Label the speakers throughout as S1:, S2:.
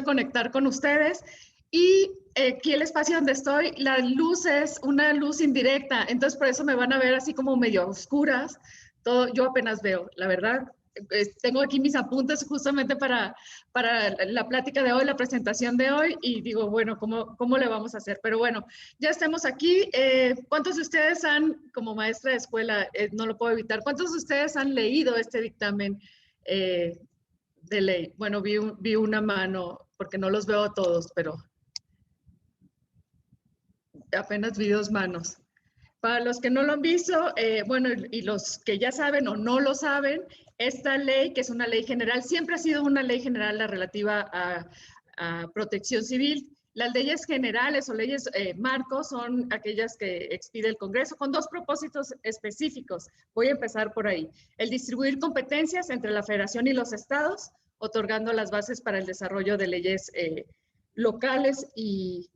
S1: conectar con ustedes y aquí el espacio donde estoy, la luz es una luz indirecta, entonces por eso me van a ver así como medio oscuras. Todo, yo apenas veo, la verdad. Tengo aquí mis apuntes justamente para la plática de hoy, la presentación de hoy, y digo, bueno, ¿cómo le vamos a hacer? Pero bueno, ya estamos aquí. ¿Cuántos de ustedes como maestra de escuela, no lo puedo evitar, cuántos de ustedes han leído este dictamen de ley? Bueno, vi una mano, porque no los veo a todos, pero apenas vi dos manos. Para los que no lo han visto, bueno, y los que ya saben o no lo saben, esta ley, que es una ley general, siempre ha sido una ley general la relativa a protección civil. Las leyes generales o leyes marcos son aquellas que expide el Congreso con dos propósitos específicos. Voy a empezar por ahí. El distribuir competencias entre la Federación y los estados, otorgando las bases para el desarrollo de leyes locales y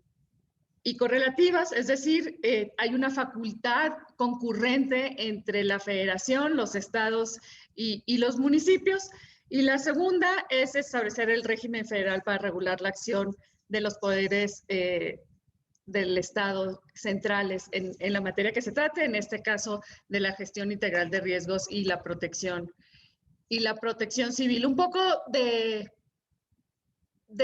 S1: correlativas, es decir, hay una facultad concurrente entre la federación, los estados y los municipios. Y la segunda es establecer el régimen federal para regular la acción de los poderes del Estado centrales en la materia que se trate, en este caso de la gestión integral de riesgos y la protección civil. Un poco de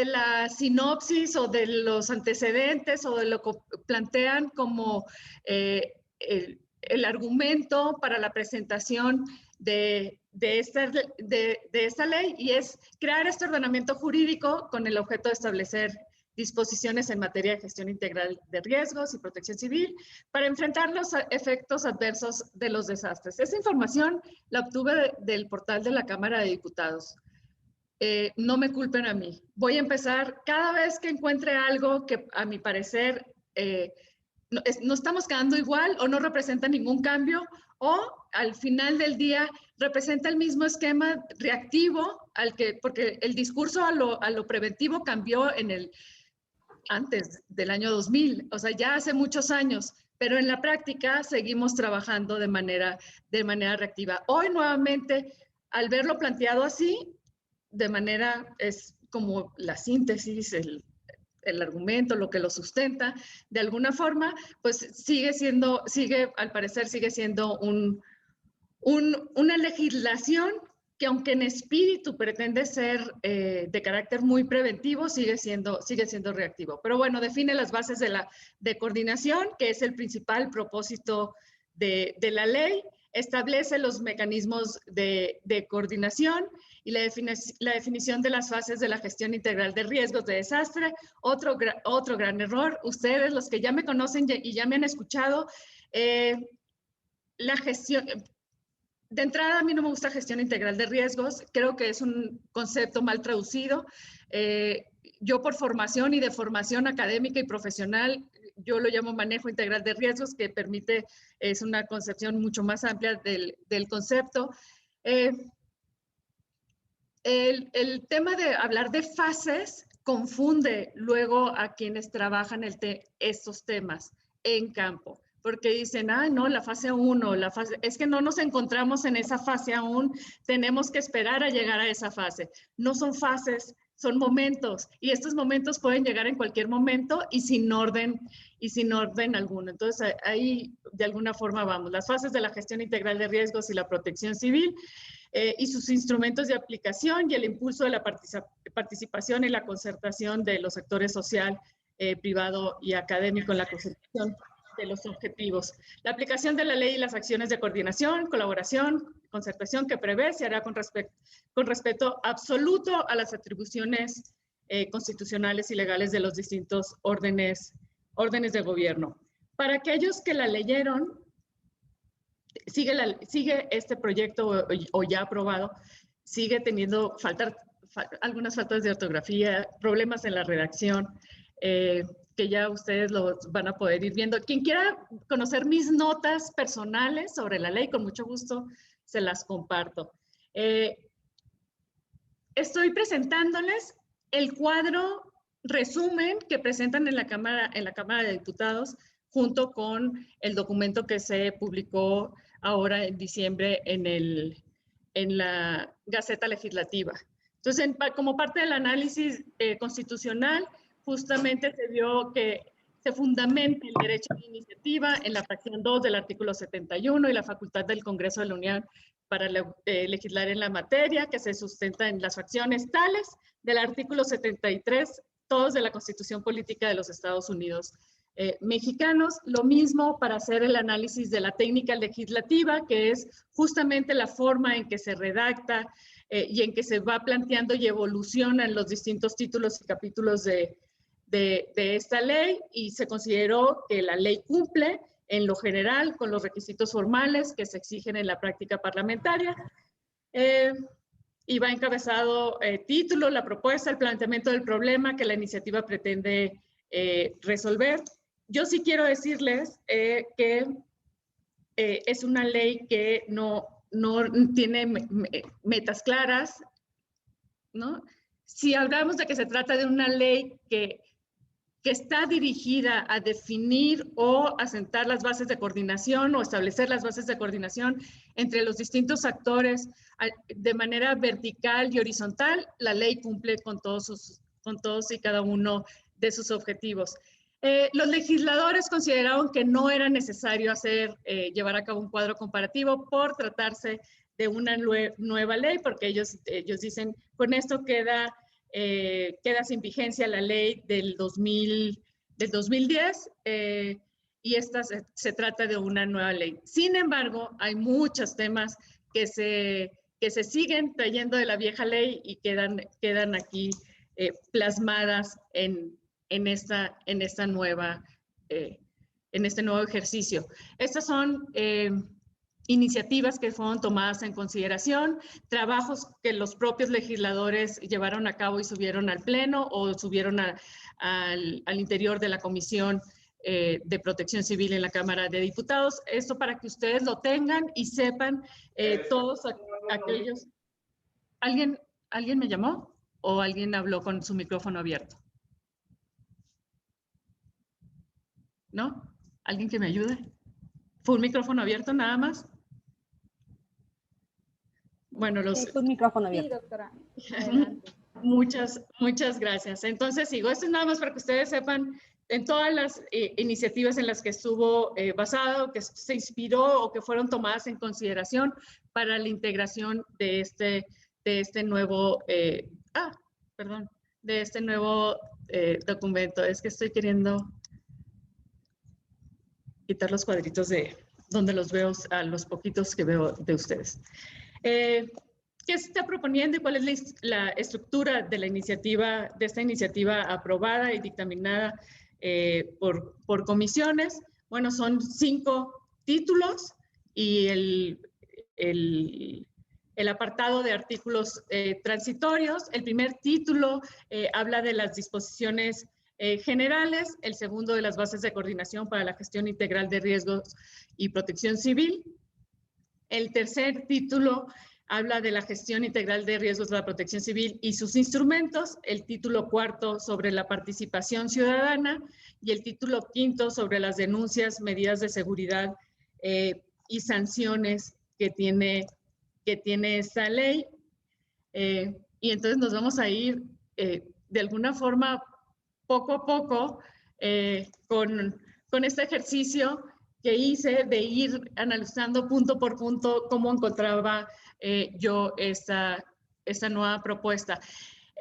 S1: la sinopsis o de los antecedentes o de lo que plantean como el argumento para la presentación de esta ley, y es crear este ordenamiento jurídico con el objeto de establecer disposiciones en materia de gestión integral de riesgos y protección civil para enfrentar los efectos adversos de los desastres. Esta información la obtuve del portal de la Cámara de Diputados. No me culpen a mí. Voy a empezar cada vez que encuentre algo que a mi parecer no estamos quedando igual o no representa ningún cambio, o al final del día representa el mismo esquema reactivo porque el discurso a lo preventivo cambió antes del año 2000, o sea, ya hace muchos años, pero en la práctica seguimos trabajando de manera reactiva. Hoy nuevamente, al verlo planteado así, de manera, es como la síntesis, el argumento, lo que lo sustenta, de alguna forma, pues al parecer sigue siendo una legislación que, aunque en espíritu pretende ser de carácter muy preventivo, sigue siendo reactivo. Pero bueno, define las bases de coordinación, que es el principal propósito de la ley, establece los mecanismos de coordinación y la definición de las fases de la gestión integral de riesgos de desastre. Otro gran error, ustedes, los que ya me conocen y ya me han escuchado, la gestión... De entrada, a mí no me gusta gestión integral de riesgos. Creo que es un concepto mal traducido. Yo, por formación y de formación académica y profesional, yo lo llamo manejo integral de riesgos, que es una concepción mucho más amplia del concepto. El tema de hablar de fases confunde luego a quienes trabajan estos temas en campo, porque dicen, no, la fase 1, es que no nos encontramos en esa fase aún, tenemos que esperar a llegar a esa fase. No son fases, son momentos, y estos momentos pueden llegar en cualquier momento y sin orden alguno. Entonces, ahí de alguna forma vamos. Las fases de la gestión integral de riesgos y la protección civil, y sus instrumentos de aplicación y el impulso de la participación y la concertación de los sectores social, privado y académico en la consecución de los objetivos. La aplicación de la ley y las acciones de coordinación, colaboración, concertación que prevé se hará con respeto absoluto a las atribuciones constitucionales y legales de los distintos órdenes de gobierno. Para aquellos que la leyeron, sigue este proyecto o ya aprobado, sigue teniendo algunas faltas de ortografía, problemas en la redacción, que ya ustedes los van a poder ir viendo. Quien quiera conocer mis notas personales sobre la ley, con mucho gusto se las comparto. Estoy presentándoles el cuadro resumen que presentan en la Cámara de Diputados, junto con el documento que se publicó ahora en diciembre en la Gaceta Legislativa. Entonces, como parte del análisis constitucional, justamente se vio que se fundamenta el derecho de iniciativa en la fracción 2 del artículo 71 y la facultad del Congreso de la Unión para legislar en la materia, que se sustenta en las fracciones tales del artículo 73, todos de la Constitución Política de los Estados Unidos mexicanos. Lo mismo para hacer el análisis de la técnica legislativa, que es justamente la forma en que se redacta y en que se va planteando y evolucionan los distintos títulos y capítulos de esta ley, y se consideró que la ley cumple en lo general con los requisitos formales que se exigen en la práctica parlamentaria. Y va encabezado título, la propuesta, el planteamiento del problema que la iniciativa pretende resolver. Yo sí quiero decirles que es una ley que no tiene metas claras, ¿no? Si hablamos de que se trata de una ley que está dirigida a definir o asentar las bases de coordinación o establecer las bases de coordinación entre los distintos actores de manera vertical y horizontal, la ley cumple con todos y cada uno de sus objetivos. Los legisladores consideraron que no era necesario llevar a cabo un cuadro comparativo por tratarse de una nueva ley, porque ellos dicen, con esto queda sin vigencia la ley del 2010 y esta se trata de una nueva ley. Sin embargo, hay muchos temas que se siguen trayendo de la vieja ley y quedan aquí plasmadas en este nuevo ejercicio. Estas son iniciativas que fueron tomadas en consideración, trabajos que los propios legisladores llevaron a cabo y subieron al Pleno o subieron al interior de la Comisión de Protección Civil en la Cámara de Diputados. Esto para que ustedes lo tengan y sepan todos aquellos... ¿Alguien me llamó o alguien habló con su micrófono abierto? ¿No? ¿Alguien que me ayude? ¿Fue un micrófono abierto nada más? Bueno,
S2: fue un micrófono abierto.
S3: Sí, doctora.
S1: Muchas gracias. Entonces, sigo. Esto es nada más para que ustedes sepan en todas las iniciativas en las que estuvo basado, que se inspiró o que fueron tomadas en consideración para la integración de este nuevo documento. Es que estoy queriendo quitar los cuadritos de donde los veo, a los poquitos que veo de ustedes. ¿Qué se está proponiendo y cuál es la estructura de esta iniciativa aprobada y dictaminada por comisiones? Bueno, son 5 títulos y el apartado de artículos transitorios. El primer título habla de las disposiciones generales, el segundo de las bases de coordinación para la gestión integral de riesgos y protección civil. El tercer título habla de la gestión integral de riesgos de la protección civil y sus instrumentos, el título cuarto sobre la participación ciudadana y el título quinto sobre las denuncias, medidas de seguridad y sanciones que tiene esta ley. Y entonces nos vamos a ir de alguna forma poco a poco con este ejercicio que hice de ir analizando punto por punto cómo encontraba yo esta nueva propuesta.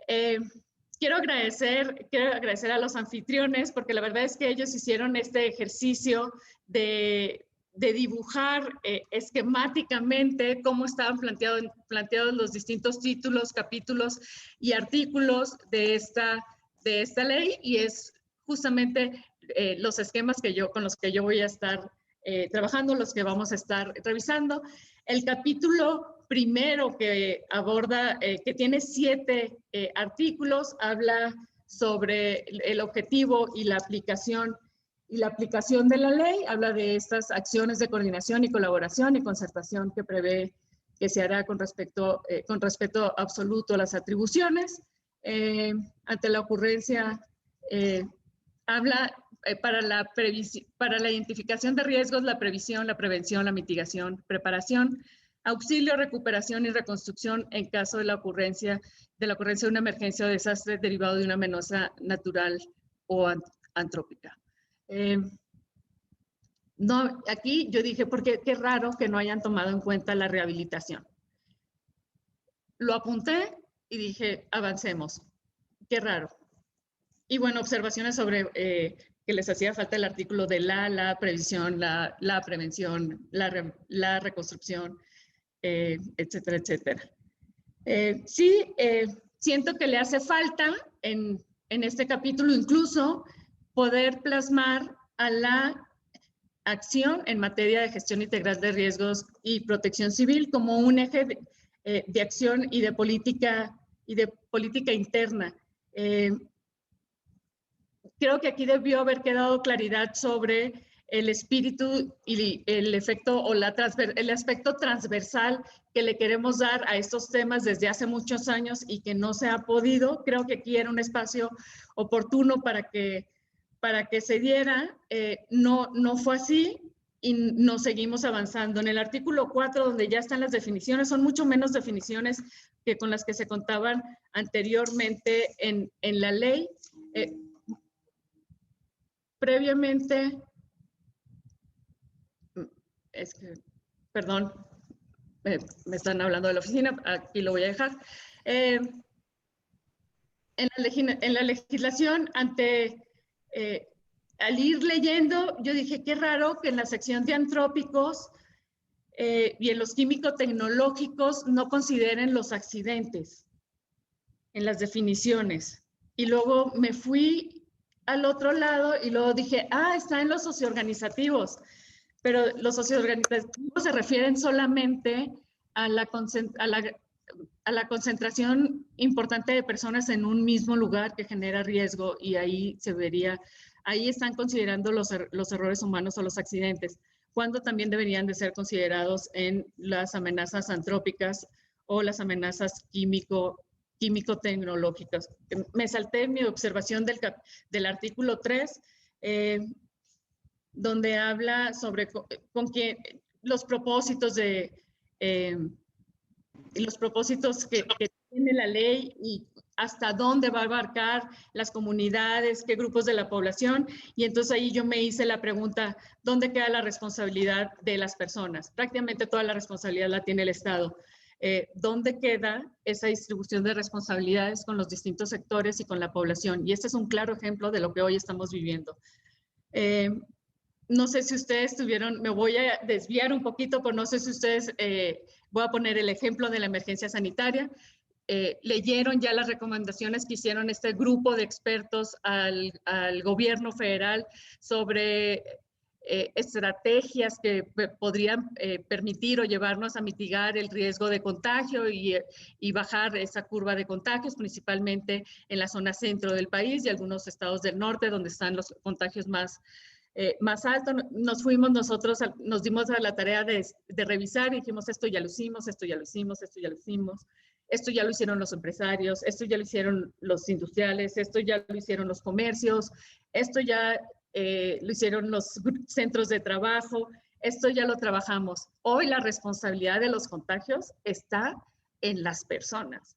S1: Quiero agradecer a los anfitriones porque la verdad es que ellos hicieron este ejercicio de dibujar esquemáticamente cómo estaban planteados los distintos títulos, capítulos y artículos de esta ley, y es justamente los esquemas con los que yo voy a estar trabajando, los que vamos a estar revisando. El capítulo primero que aborda, que tiene 7 artículos, habla sobre el objetivo y la aplicación de la ley, habla de estas acciones de coordinación y colaboración y concertación que prevé que se hará con respeto absoluto a las atribuciones. Ante la ocurrencia, habla para la identificación de riesgos, la previsión, la prevención, la mitigación, preparación, auxilio, recuperación y reconstrucción en caso de la ocurrencia de la ocurrencia de una emergencia o desastre derivado de una amenaza natural o antrópica. No, aquí yo dije, porque qué raro que no hayan tomado en cuenta la rehabilitación. Lo apunté y dije, avancemos. Qué raro. Y bueno, observaciones sobre que les hacía falta el artículo de la previsión, la prevención, la reconstrucción, etcétera, etcétera. Sí, siento que le hace falta en este capítulo incluso poder plasmar a la acción en materia de gestión integral de riesgos y protección civil como un eje de acción y de política interna. Creo que aquí debió haber quedado claridad sobre el espíritu y el efecto o el aspecto transversal que le queremos dar a estos temas desde hace muchos años y que no se ha podido. Creo que aquí era un espacio oportuno para que se diera. No fue así y nos seguimos avanzando. En el artículo 4, donde ya están las definiciones, son mucho menos definiciones que con las que se contaban anteriormente en la ley. Previamente, perdón, me están hablando de la oficina, aquí lo voy a dejar. En la legislación, al ir leyendo, yo dije, qué raro que en la sección de antrópicos y en los químico-tecnológicos no consideren los accidentes en las definiciones. Y luego me fui al otro lado y luego dije, está en los socioorganizativos, pero los socioorganizativos se refieren solamente a la concentración importante de personas en un mismo lugar que genera riesgo, y ahí se vería, ahí están considerando los errores humanos o los accidentes, cuando también deberían de ser considerados en las amenazas antrópicas o las amenazas químico-tecnológicas. Me salté mi observación del artículo 3, donde habla sobre los propósitos que tiene la ley y hasta dónde va a abarcar las comunidades, qué grupos de la población. Y entonces ahí yo me hice la pregunta, ¿dónde queda la responsabilidad de las personas? Prácticamente toda la responsabilidad la tiene el Estado. ¿Dónde queda esa distribución de responsabilidades con los distintos sectores y con la población? Y este es un claro ejemplo de lo que hoy estamos viviendo. No sé si ustedes me voy a desviar un poquito, pero no sé si ustedes, voy a poner el ejemplo de la emergencia sanitaria. Leyeron ya las recomendaciones que hicieron este grupo de expertos al gobierno federal sobre estrategias que podrían permitir o llevarnos a mitigar el riesgo de contagio y bajar esa curva de contagios, principalmente en la zona centro del país y algunos estados del norte, donde están los contagios más altos. Nos dimos a la tarea de revisar y dijimos, esto ya lo hicimos, esto ya lo hicimos, esto ya lo hicimos. Esto ya lo hicieron los empresarios, esto ya lo hicieron los industriales, esto ya lo hicieron los comercios, esto ya lo hicieron los centros de trabajo, esto ya lo trabajamos. Hoy la responsabilidad de los contagios está en las personas,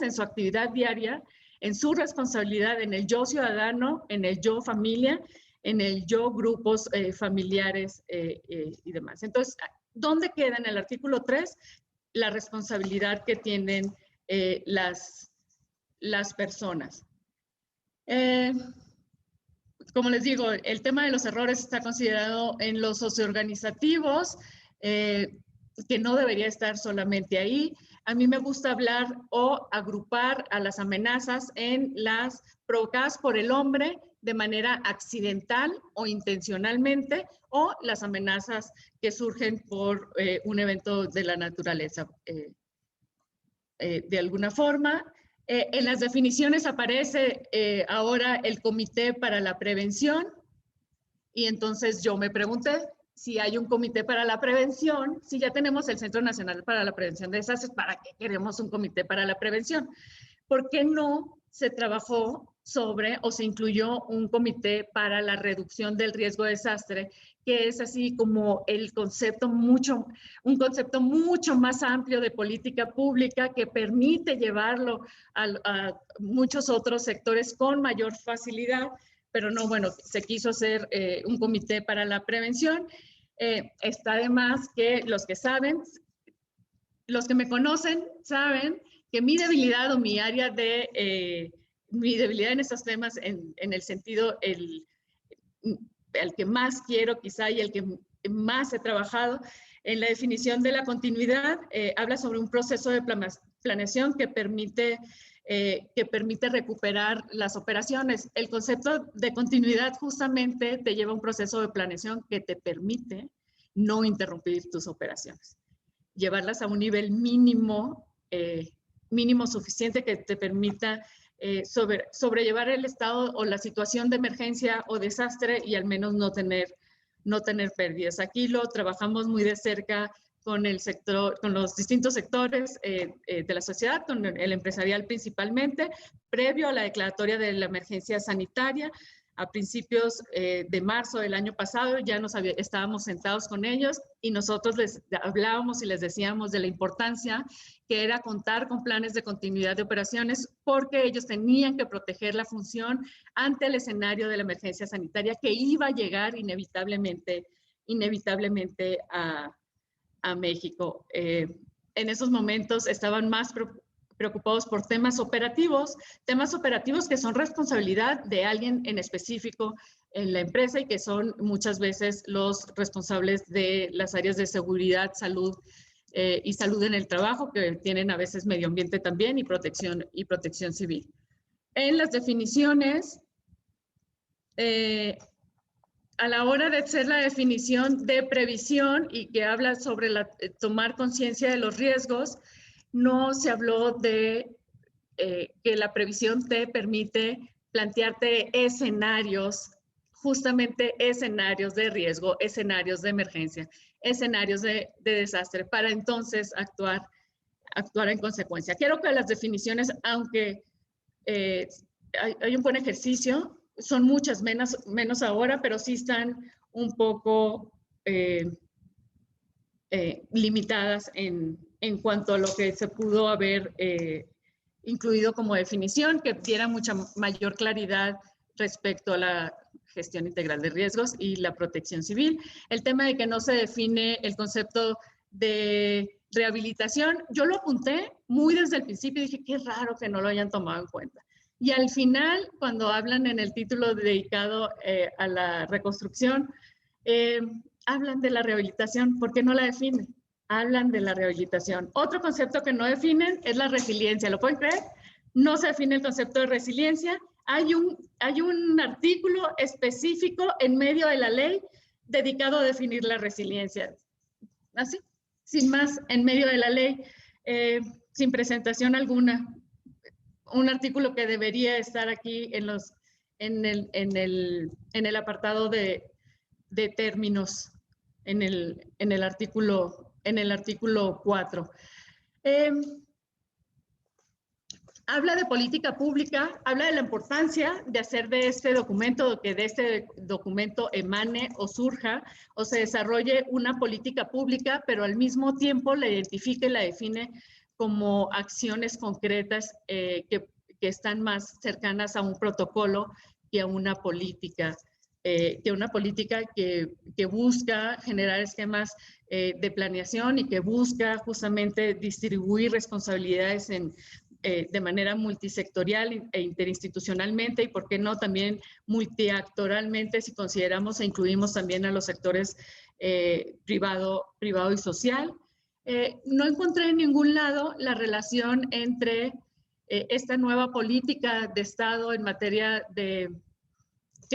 S1: en su actividad diaria, en su responsabilidad, en el yo ciudadano, en el yo familia, en el yo grupos familiares y demás. Entonces, ¿dónde queda en el artículo 3 la responsabilidad que tienen las personas? Como les digo, el tema de los errores está considerado en los socioorganizativos, que no debería estar solamente ahí. A mí me gusta hablar o agrupar a las amenazas en las provocadas por el hombre de manera accidental o intencionalmente, o las amenazas que surgen por un evento de la naturaleza. De alguna forma, en las definiciones aparece ahora el Comité para la Prevención, y entonces yo me pregunté si hay un comité para la prevención, si ya tenemos el Centro Nacional para la Prevención de Desastres, ¿para qué queremos un comité para la prevención? ¿Por qué no se trabajó o se incluyó un comité para la reducción del riesgo de desastre, que es así como un concepto mucho más amplio de política pública que permite llevarlo a muchos otros sectores con mayor facilidad, pero no, bueno, se quiso hacer un comité para la prevención. Está además que los que saben, los que me conocen saben que mi debilidad o mi área de, mi debilidad en estos temas, en el sentido, el que más quiero quizá y el que más he trabajado, en la definición de la continuidad, habla sobre un proceso de planeación que permite recuperar las operaciones. El concepto de continuidad justamente te lleva a un proceso de planeación que te permite no interrumpir tus operaciones, llevarlas a un nivel mínimo, mínimo suficiente que te permita sobrellevar el estado o la situación de emergencia o desastre y al menos no tener pérdidas. Aquí lo trabajamos muy de cerca con el sector, con los distintos sectores de la sociedad, con el empresarial principalmente, previo a la declaratoria de la emergencia sanitaria. A principios de marzo del año pasado ya estábamos sentados con ellos y nosotros les hablábamos y les decíamos de la importancia que era contar con planes de continuidad de operaciones porque ellos tenían que proteger la función ante el escenario de la emergencia sanitaria que iba a llegar inevitablemente a México. En esos momentos estaban más preocupados por temas operativos que son responsabilidad de alguien en específico en la empresa y que son muchas veces los responsables de las áreas de seguridad, salud y salud en el trabajo, que tienen a veces medio ambiente también y protección civil. En las definiciones, a la hora de hacer la definición de previsión y que habla sobre tomar conciencia de los riesgos, no se habló de que la previsión te permite plantearte escenarios, justamente escenarios de riesgo, escenarios de emergencia, escenarios de desastre, para entonces actuar en consecuencia. Quiero que las definiciones, aunque hay un buen ejercicio, son muchas menos ahora, pero sí están un poco limitadas en cuanto a lo que se pudo haber incluido como definición, que diera mucha mayor claridad respecto a la gestión integral de riesgos y la protección civil. El tema de que no se define el concepto de rehabilitación, yo lo apunté muy desde el principio y dije, qué raro que no lo hayan tomado en cuenta. Y al final, cuando hablan en el título dedicado a la reconstrucción, hablan de la rehabilitación. ¿Por qué no la definen? Hablan de la rehabilitación. Otro concepto que no definen es la resiliencia. ¿Lo pueden creer? No se define el concepto de resiliencia. Hay un artículo específico en medio de la ley dedicado a definir la resiliencia. Así, sin más, en medio de la ley, sin presentación alguna. Un artículo que debería estar aquí en el apartado de términos, en el artículo 4. Habla de política pública, habla de la importancia de hacer de este documento, que de este documento emane o surja o se desarrolle una política pública, pero al mismo tiempo la identifique y la define como acciones concretas que están más cercanas a un protocolo que a una política, que busca generar esquemas de planeación y que busca justamente distribuir responsabilidades de manera multisectorial e interinstitucionalmente y, por qué no, también multiactoralmente si consideramos e incluimos también a los sectores privado y social. No encontré en ningún lado la relación entre esta nueva política de Estado en materia que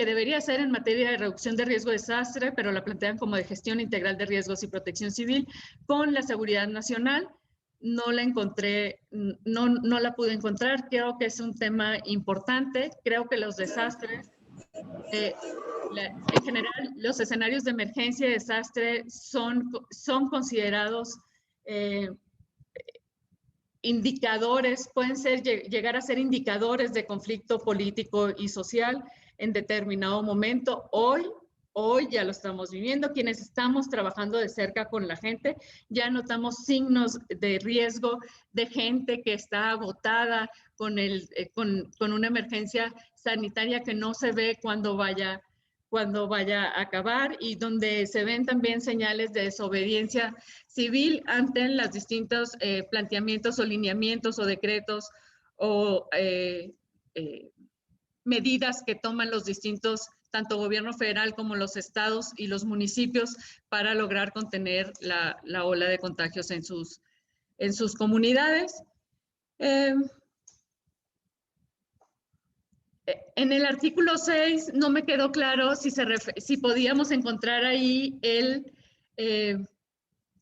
S1: debería ser en materia de reducción de riesgo de desastre, pero la plantean como de gestión integral de riesgos y protección civil, con la seguridad nacional. No la encontré, no la pude encontrar. Creo que es un tema importante. Creo que los desastres, en general, los escenarios de emergencia y desastre son considerados indicadores, pueden llegar a ser indicadores de conflicto político y social en determinado momento. Hoy ya lo estamos viviendo. Quienes estamos trabajando de cerca con la gente, ya notamos signos de riesgo de gente que está agotada con una emergencia sanitaria que no se ve cuando vaya a acabar, y donde se ven también señales de desobediencia civil ante los distintos planteamientos o lineamientos o decretos o medidas que toman los distintos, tanto gobierno federal como los estados y los municipios, para lograr contener la ola de contagios en sus comunidades. En el artículo 6 no me quedó claro si podíamos encontrar ahí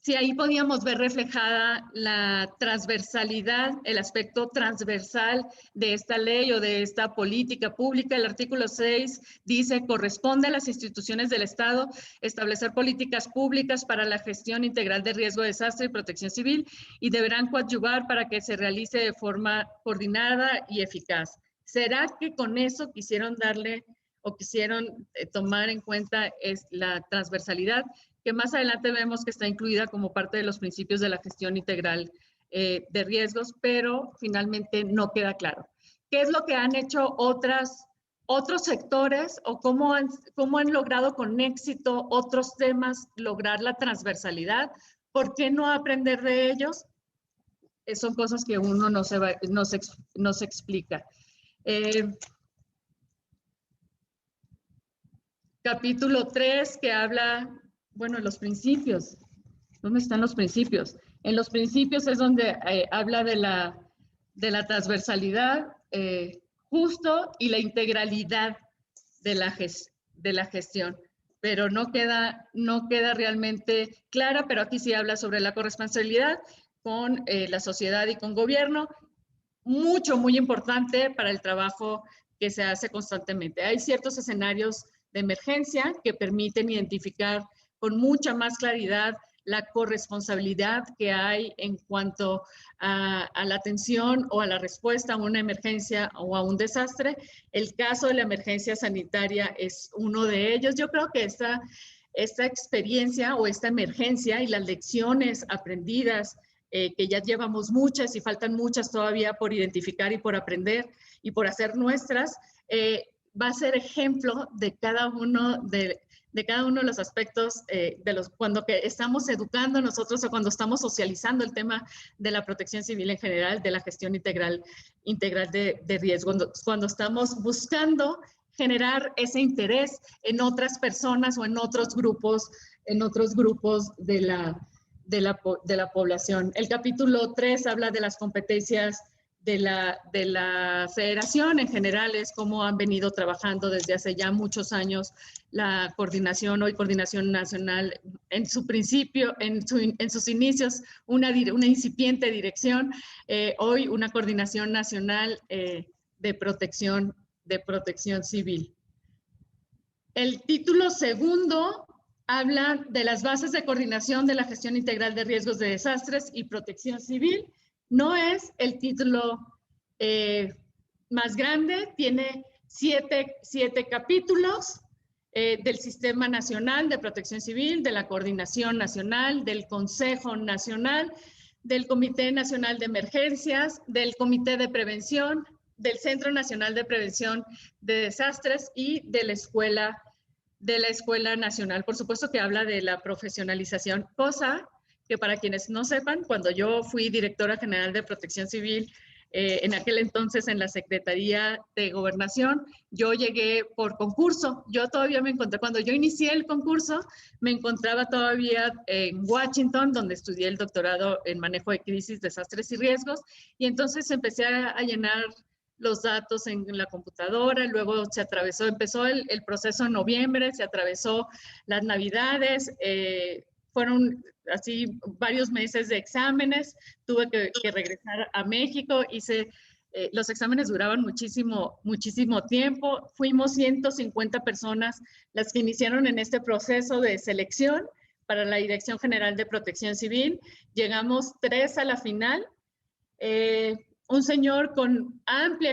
S1: si ahí podíamos ver reflejada la transversalidad, el aspecto transversal de esta ley o de esta política pública. El artículo 6 dice: corresponde a las instituciones del Estado establecer políticas públicas para la gestión integral de riesgo de desastre y protección civil, y deberán coadyuvar para que se realice de forma coordinada y eficaz. ¿Será que con eso quisieron darle o quisieron tomar en cuenta la transversalidad, que más adelante vemos que está incluida como parte de los principios de la gestión integral de riesgos, pero finalmente no queda claro? ¿Qué es lo que han hecho otros sectores, o cómo han logrado con éxito otros temas lograr la transversalidad? ¿Por qué no aprender de ellos? Son cosas que uno no se explica. Capítulo 3, que habla, bueno, los principios. ¿Dónde están los principios? En los principios es donde habla de la transversalidad justo y la integralidad de la gestión, pero no queda realmente clara. Pero aquí sí habla sobre la corresponsabilidad con la sociedad y con gobierno, muy importante para el trabajo que se hace constantemente. Hay ciertos escenarios de emergencia que permiten identificar con mucha más claridad la corresponsabilidad que hay en cuanto a la atención o a la respuesta a una emergencia o a un desastre. El caso de la emergencia sanitaria es uno de ellos. Yo creo que esta experiencia o esta emergencia y las lecciones aprendidas, que ya llevamos muchas y faltan muchas todavía por identificar y por aprender y por hacer nuestras, va a ser ejemplo de cada uno de los aspectos cuando estamos educando nosotros, o cuando estamos socializando el tema de la protección civil en general, de la gestión integral de riesgo, cuando estamos buscando generar ese interés en otras personas o en otros grupos de la población. El capítulo 3 habla de las competencias de la federación en general, es cómo han venido trabajando desde hace ya muchos años la coordinación, hoy Coordinación Nacional, en su principio, en sus inicios, una incipiente dirección, hoy una Coordinación Nacional de Protección Civil. El título segundo habla de las bases de coordinación de la gestión integral de riesgos de desastres y protección civil. No es el título más grande, tiene siete capítulos del Sistema Nacional de Protección Civil, de la Coordinación Nacional, del Consejo Nacional, del Comité Nacional de Emergencias, del Comité de Prevención, del Centro Nacional de Prevención de Desastres y de la Escuela Nacional. Por supuesto que habla de la profesionalización, cosa que, para quienes no sepan, cuando yo fui directora general de Protección Civil, en aquel entonces en la Secretaría de Gobernación, yo llegué por concurso. Yo todavía me encontré, cuando yo inicié el concurso, me encontraba todavía en Washington, donde estudié el doctorado en manejo de crisis, desastres y riesgos, y entonces empecé a llenar los datos en la computadora. Luego empezó el proceso en noviembre, se atravesó las Navidades, fueron así varios meses de exámenes, tuve que regresar a México, los exámenes duraban muchísimo tiempo, fuimos 150 personas las que iniciaron en este proceso de selección para la Dirección General de Protección Civil, llegamos 3 a la final. un señor con amplia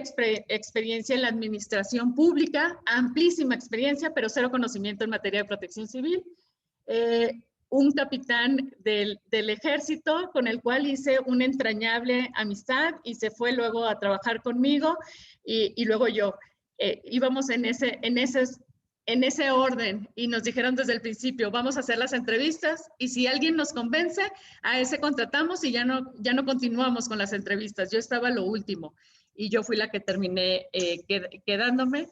S1: experiencia en la administración pública, amplísima experiencia, pero cero conocimiento en materia de protección civil. Un capitán del ejército con el cual hice una entrañable amistad y se fue luego a trabajar conmigo y luego yo. Íbamos en ese orden y nos dijeron desde el principio, vamos a hacer las entrevistas y si alguien nos convence, a ese contratamos y ya no continuamos con las entrevistas. Yo estaba lo último y yo fui la que terminé quedándome.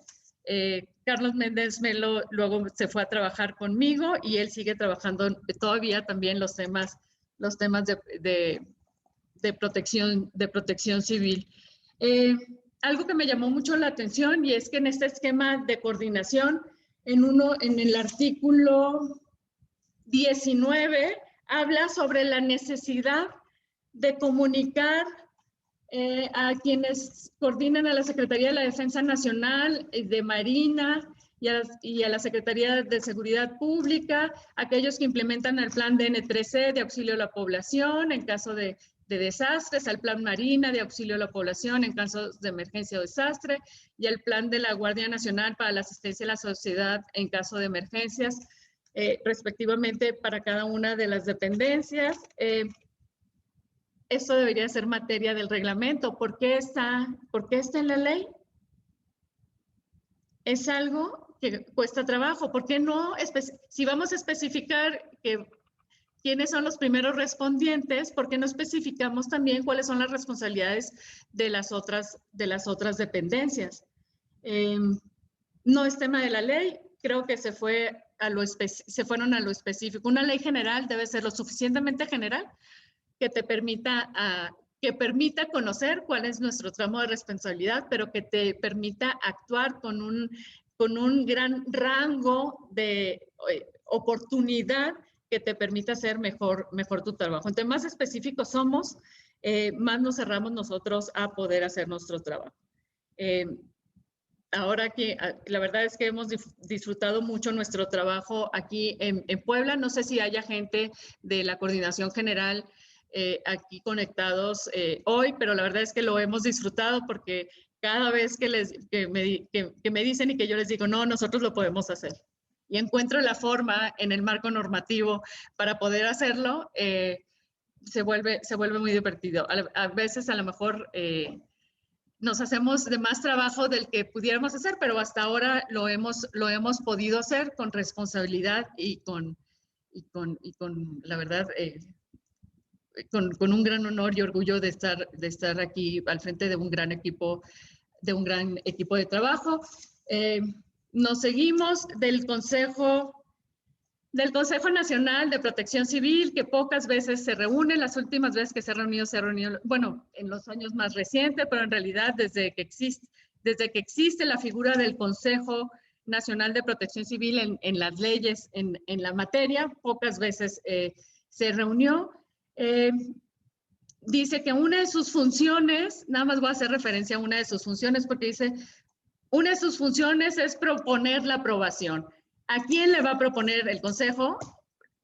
S1: Carlos Méndez Melo luego se fue a trabajar conmigo y él sigue trabajando todavía también los temas de protección civil. Algo que me llamó mucho la atención y es que en este esquema de coordinación, en el artículo 19, habla sobre la necesidad de comunicar a quienes coordinan a la Secretaría de la Defensa Nacional, de Marina y a la Secretaría de Seguridad Pública, aquellos que implementan el plan DN3C de auxilio a la población en caso de desastres, al plan Marina de auxilio a la población en casos de emergencia o desastre y el plan de la Guardia Nacional para la asistencia a la sociedad en caso de emergencias, respectivamente para cada una de las dependencias. Esto debería ser materia del reglamento. ¿Por qué está en la ley? Es algo que cuesta trabajo. ¿Por qué no? Si vamos a especificar quiénes son los primeros respondientes, ¿por qué no especificamos también cuáles son las responsabilidades de las otras dependencias? No es tema de la ley. Creo que se fueron a lo específico. Una ley general debe ser lo suficientemente general que te permita conocer cuál es nuestro tramo de responsabilidad, pero que te permita actuar con un gran rango de oportunidad que te permita hacer mejor tu trabajo. Entre más específicos somos, más nos cerramos nosotros a poder hacer nuestro trabajo. Ahora que la verdad es que hemos disfrutado mucho nuestro trabajo aquí en Puebla. No sé si haya gente de la Coordinación General aquí conectados hoy, pero la verdad es que lo hemos disfrutado porque cada vez que me dicen y que yo les digo, no, nosotros lo podemos hacer. Y encuentro la forma en el marco normativo para poder hacerlo, se vuelve muy divertido. A veces a lo mejor nos hacemos de más trabajo del que pudiéramos hacer, pero hasta ahora lo hemos podido hacer con responsabilidad y con la verdad, con un gran honor y orgullo de estar aquí al frente de un gran equipo de trabajo. Nos seguimos del Consejo Nacional de Protección Civil, que pocas veces se reúne. Las últimas veces que se ha reunido, bueno, en los años más recientes, pero en realidad desde que existe la figura del Consejo Nacional de Protección Civil en las leyes, en la materia, pocas veces se reunió. Dice que una de sus funciones, nada más voy a hacer referencia a una de sus funciones porque dice, una de sus funciones es proponer la aprobación. ¿A quién le va a proponer el Consejo?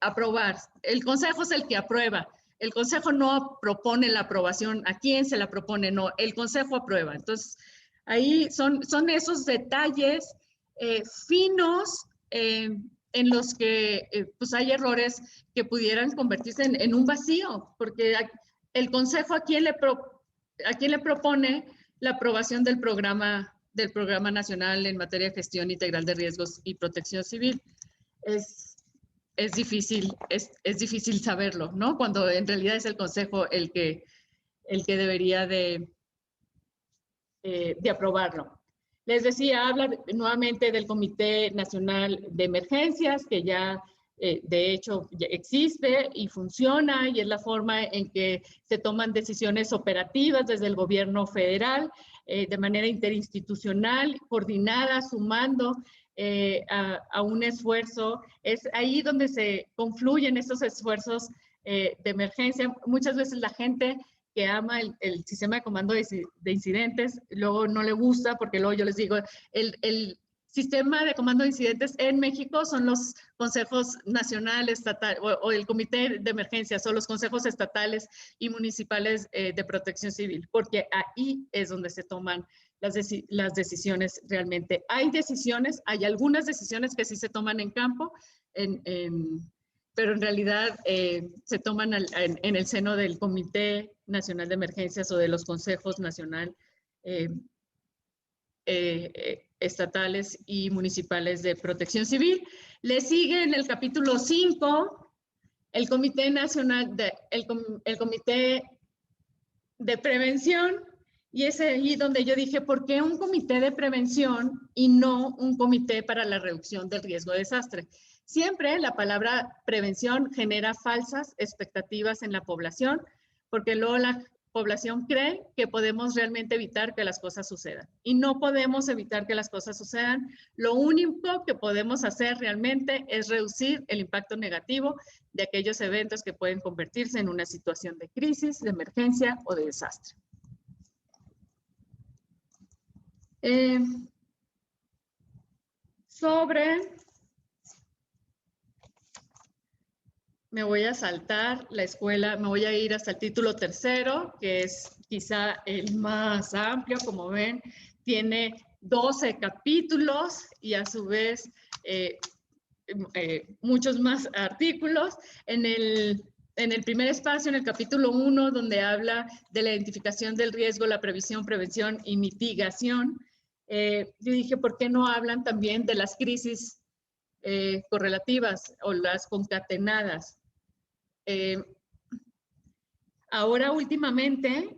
S1: Aprobar. El Consejo es el que aprueba. El Consejo no propone la aprobación. ¿A quién se la propone? No, el Consejo aprueba. Entonces, ahí son esos detalles finos en los que pues hay errores que pudieran convertirse en un vacío, porque el Consejo ¿a quién le propone la aprobación del programa nacional en materia de gestión integral de riesgos y protección civil? Es difícil saberlo, ¿no? Cuando en realidad es el Consejo el que debería de aprobarlo. Les decía, habla nuevamente del Comité Nacional de Emergencias, que ya de hecho ya existe y funciona y es la forma en que se toman decisiones operativas desde el gobierno federal de manera interinstitucional, coordinada, sumando a un esfuerzo. Es ahí donde se confluyen estos esfuerzos de emergencia. Muchas veces la gente que ama el sistema de comando de incidentes, luego no le gusta porque luego yo les digo, sistema de comando de incidentes en México son los consejos nacional, estatal o el comité de emergencias o los consejos estatales y municipales de protección civil, porque ahí es donde se toman las decisiones realmente. Hay algunas decisiones que sí se toman en campo, pero en realidad se toman en el seno del Comité Nacional de Emergencias o de los consejos nacional estatales y municipales de protección civil. Le sigue en el capítulo 5 el Comité Nacional, el Comité de Prevención, y es ahí donde yo dije, ¿por qué un comité de prevención y no un comité para la reducción del riesgo de desastre? Siempre la palabra prevención genera falsas expectativas en la población, porque luego la población cree que podemos realmente evitar que las cosas sucedan. Y no podemos evitar que las cosas sucedan. Lo único que podemos hacer realmente es reducir el impacto negativo de aquellos eventos que pueden convertirse en una situación de crisis, de emergencia o de desastre. Me voy a saltar la escuela, me voy a ir hasta el título 3º, que es quizá el más amplio, como ven, tiene 12 capítulos y a su vez muchos más artículos. En el primer espacio, en el capítulo 1, donde habla de la identificación del riesgo, la previsión, prevención y mitigación, yo dije, ¿por qué no hablan también de las crisis correlativas o las concatenadas? Ahora últimamente,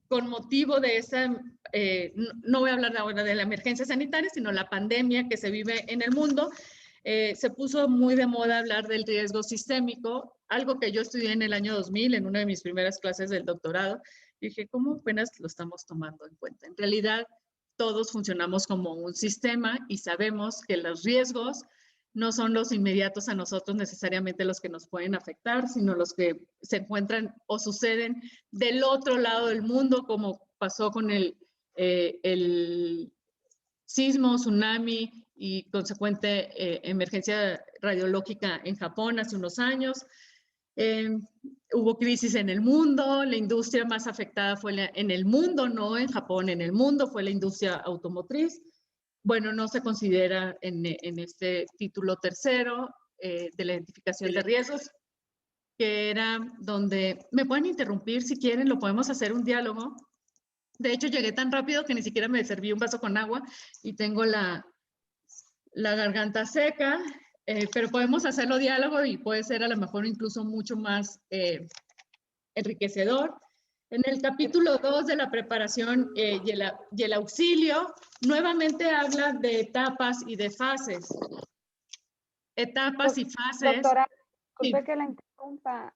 S1: con motivo de esa, no voy a hablar ahora de la emergencia sanitaria, sino la pandemia que se vive en el mundo, se puso muy de moda hablar del riesgo sistémico, algo que yo estudié en el año 2000, en una de mis primeras clases del doctorado. Dije, ¿cómo apenas lo estamos tomando en cuenta? En realidad, todos funcionamos como un sistema y sabemos que los riesgos no son los inmediatos a nosotros necesariamente los que nos pueden afectar, sino los que se encuentran o suceden del otro lado del mundo, como pasó con el sismo, tsunami y consecuente emergencia radiológica en Japón hace unos años. Hubo crisis en el mundo, la industria más afectada fue en el mundo, no en Japón, en el mundo fue la industria automotriz. Bueno, no se considera en este título 3º de la identificación de riesgos, que era donde, me pueden interrumpir si quieren, lo podemos hacer un diálogo. De hecho, llegué tan rápido que ni siquiera me serví un vaso con agua y tengo la garganta seca, pero podemos hacerlo diálogo y puede ser a lo mejor incluso mucho más enriquecedor. En el capítulo 2 de la preparación y el auxilio, nuevamente habla de etapas y de fases. Etapas y fases.
S2: Doctora, disculpe sí, que la interrumpa.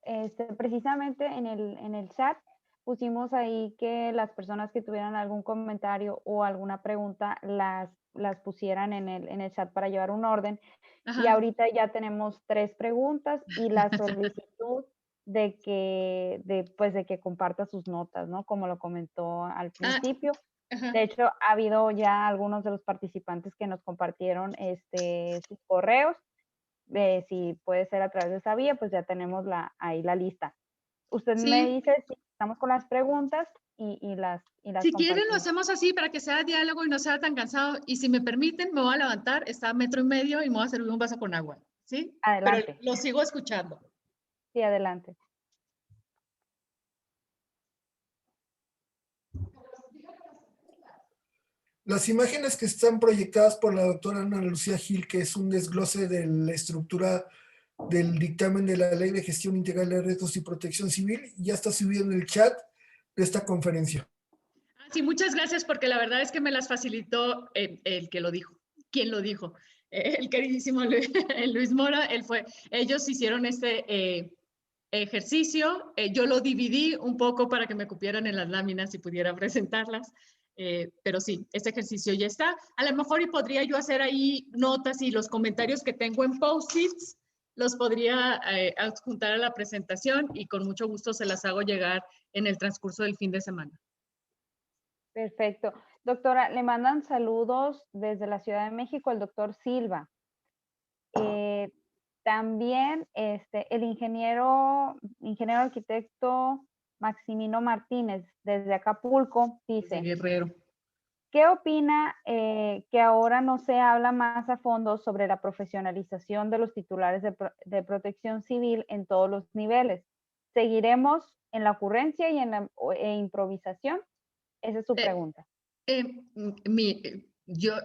S2: Precisamente en el chat pusimos ahí que las personas que tuvieran algún comentario o alguna pregunta las pusieran en el chat para llevar un orden. Ajá. Y ahorita ya tenemos 3 preguntas y la solicitud de que comparta sus notas, ¿no? Como lo comentó al principio. De hecho, ha habido ya algunos de los participantes que nos compartieron sus correos. Si puede ser a través de esa vía, pues ya tenemos ahí la lista. Usted sí me dice si estamos con las preguntas y las
S1: si quieren lo hacemos así para que sea diálogo y no sea tan cansado. Y si me permiten, me voy a levantar, está a 1,5 metros y me voy a servir un vaso con agua. ¿Sí?
S2: Adelante.
S1: Pero lo sigo escuchando.
S2: Sí, adelante.
S3: Las imágenes que están proyectadas por la doctora Ana Lucía Gil, que es un desglose de la estructura del dictamen de la Ley de Gestión Integral de Riesgos y Protección Civil, ya está subido en el chat de esta conferencia.
S1: Sí, muchas gracias, porque la verdad es que me las facilitó el que lo dijo. ¿Quién lo dijo? El queridísimo Luis Mora. Ellos hicieron este ejercicio. Yo lo dividí un poco para que me cupieran en las láminas y pudiera presentarlas. Pero sí, este ejercicio ya está. A lo mejor y podría yo hacer ahí notas y los comentarios que tengo en post-its los podría adjuntar a la presentación y con mucho gusto se las hago llegar en el transcurso del fin de semana.
S2: Perfecto. Doctora, le mandan saludos desde la Ciudad de México el doctor Silva. También el ingeniero arquitecto Maximino Martínez desde Acapulco dice,
S1: Guerrero.
S2: ¿qué opina que ahora no se habla más a fondo sobre la profesionalización de los titulares de protección civil en todos los niveles? ¿Seguiremos en la ocurrencia y en la improvisación? Esa es su pregunta.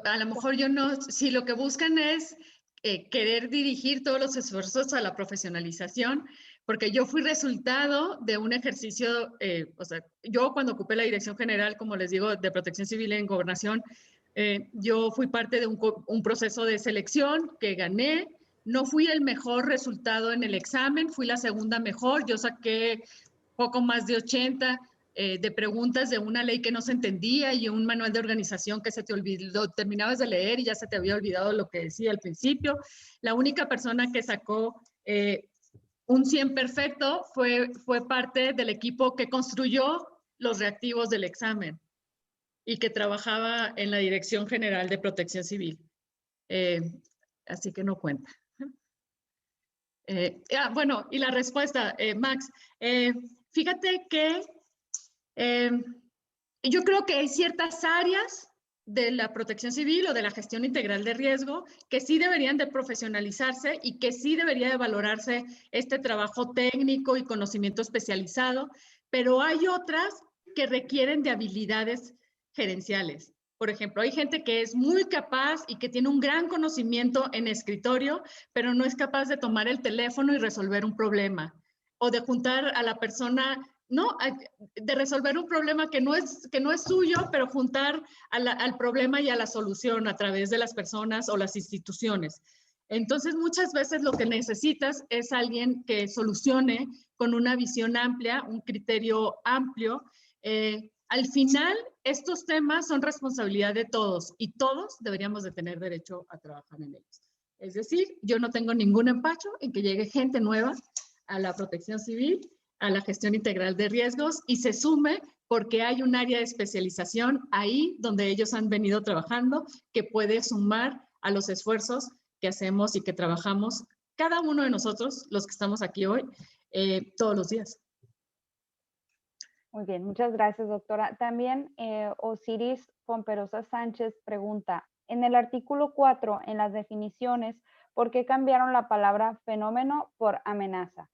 S1: A lo mejor yo no, si lo que buscan es querer dirigir todos los esfuerzos a la profesionalización, porque yo fui resultado de un ejercicio, o sea, yo cuando ocupé la Dirección General, como les digo, de Protección Civil en Gobernación, yo fui parte de un proceso de selección que gané. No fui el mejor resultado en el examen, fui la segunda mejor, yo saqué poco más de 80 de preguntas de una ley que no se entendía y un manual de organización que se te olvidó, terminabas de leer y ya se te había olvidado lo que decía al principio. La única persona que sacó un 100 perfecto fue parte del equipo que construyó los reactivos del examen y que trabajaba en la Dirección General de Protección Civil. Así que no cuenta. Bueno, y la respuesta, Max. Fíjate que yo creo que hay ciertas áreas de la protección civil o de la gestión integral de riesgo que sí deberían de profesionalizarse y que sí debería de valorarse este trabajo técnico y conocimiento especializado, pero hay otras que requieren de habilidades gerenciales. Por ejemplo, hay gente que es muy capaz y que tiene un gran conocimiento en escritorio, pero no es capaz de tomar el teléfono y resolver un problema, o de juntar a la persona, ¿no? De resolver un problema que no es suyo, pero juntar al problema y a la solución a través de las personas o las instituciones. Entonces, muchas veces lo que necesitas es alguien que solucione con una visión amplia, un criterio amplio. Al final, estos temas son responsabilidad de todos y todos deberíamos de tener derecho a trabajar en ellos. Es decir, yo no tengo ningún empacho en que llegue gente nueva a la protección civil, a la gestión integral de riesgos y se sume porque hay un área de especialización ahí donde ellos han venido trabajando que puede sumar a los esfuerzos que hacemos y que trabajamos cada uno de nosotros, los que estamos aquí hoy, todos los días.
S2: Muy bien, muchas gracias, doctora. También Osiris Pomperosa Sánchez pregunta, en el artículo 4, en las definiciones, ¿por qué cambiaron la palabra fenómeno por amenaza?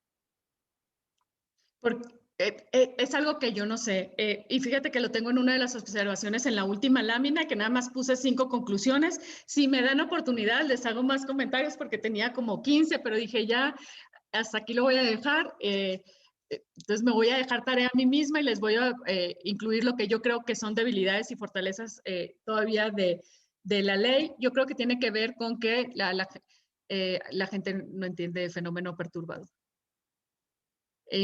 S1: Es algo que yo no sé. Y fíjate que lo tengo en una de las observaciones en la última lámina, que nada más puse 5 conclusiones. Si me dan oportunidad, les hago más comentarios porque tenía como 15, pero dije ya, hasta aquí lo voy a dejar. Entonces me voy a dejar tarea a mí misma y les voy a incluir lo que yo creo que son debilidades y fortalezas todavía de la ley. Yo creo que tiene que ver con que la gente no entiende fenómeno perturbador.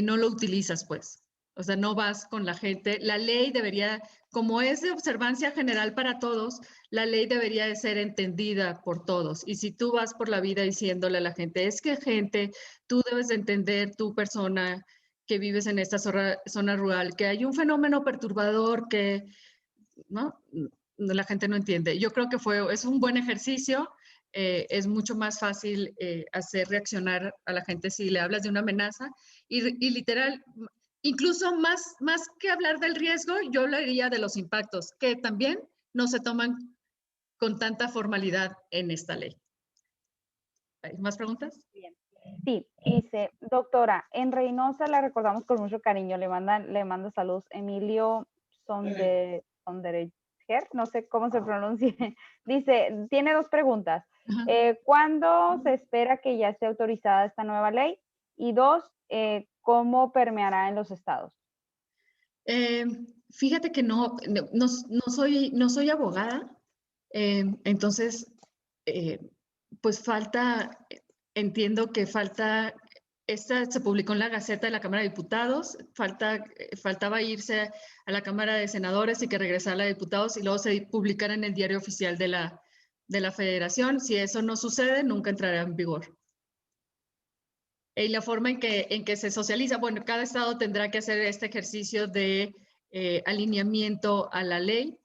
S1: No lo utilizas, pues. O sea, no vas con la gente. La ley debería, como es de observancia general para todos, la ley debería de ser entendida por todos. Y si tú vas por la vida diciéndole a la gente, es que gente, tú debes de entender, tu persona que vives en esta zona rural, que hay un fenómeno perturbador que, ¿no? La gente no entiende. Yo creo que es un buen ejercicio. Es mucho más fácil hacer reaccionar a la gente si le hablas de una amenaza y literal, incluso más que hablar del riesgo, yo hablaría de los impactos que también no se toman con tanta formalidad en esta ley. ¿Hay más preguntas?
S2: Bien. Sí, dice, doctora, en Reynosa la recordamos con mucho cariño, le manda saludos Emilio Sondereger, no sé cómo se pronuncie. Dice, tiene 2 preguntas. ¿Cuándo se espera que ya esté autorizada esta nueva ley? Y 2, ¿cómo permeará en los estados?
S1: Fíjate que no soy abogada, entonces, pues entiendo que esta se publicó en la Gaceta de la Cámara de Diputados, faltaba irse a la Cámara de Senadores y que regresara a la de Diputados y luego se publicara en el Diario Oficial de la Federación. Si eso no sucede, nunca entrará en vigor. Y la forma en que se socializa, bueno, cada estado tendrá que hacer este ejercicio de alineamiento a la ley.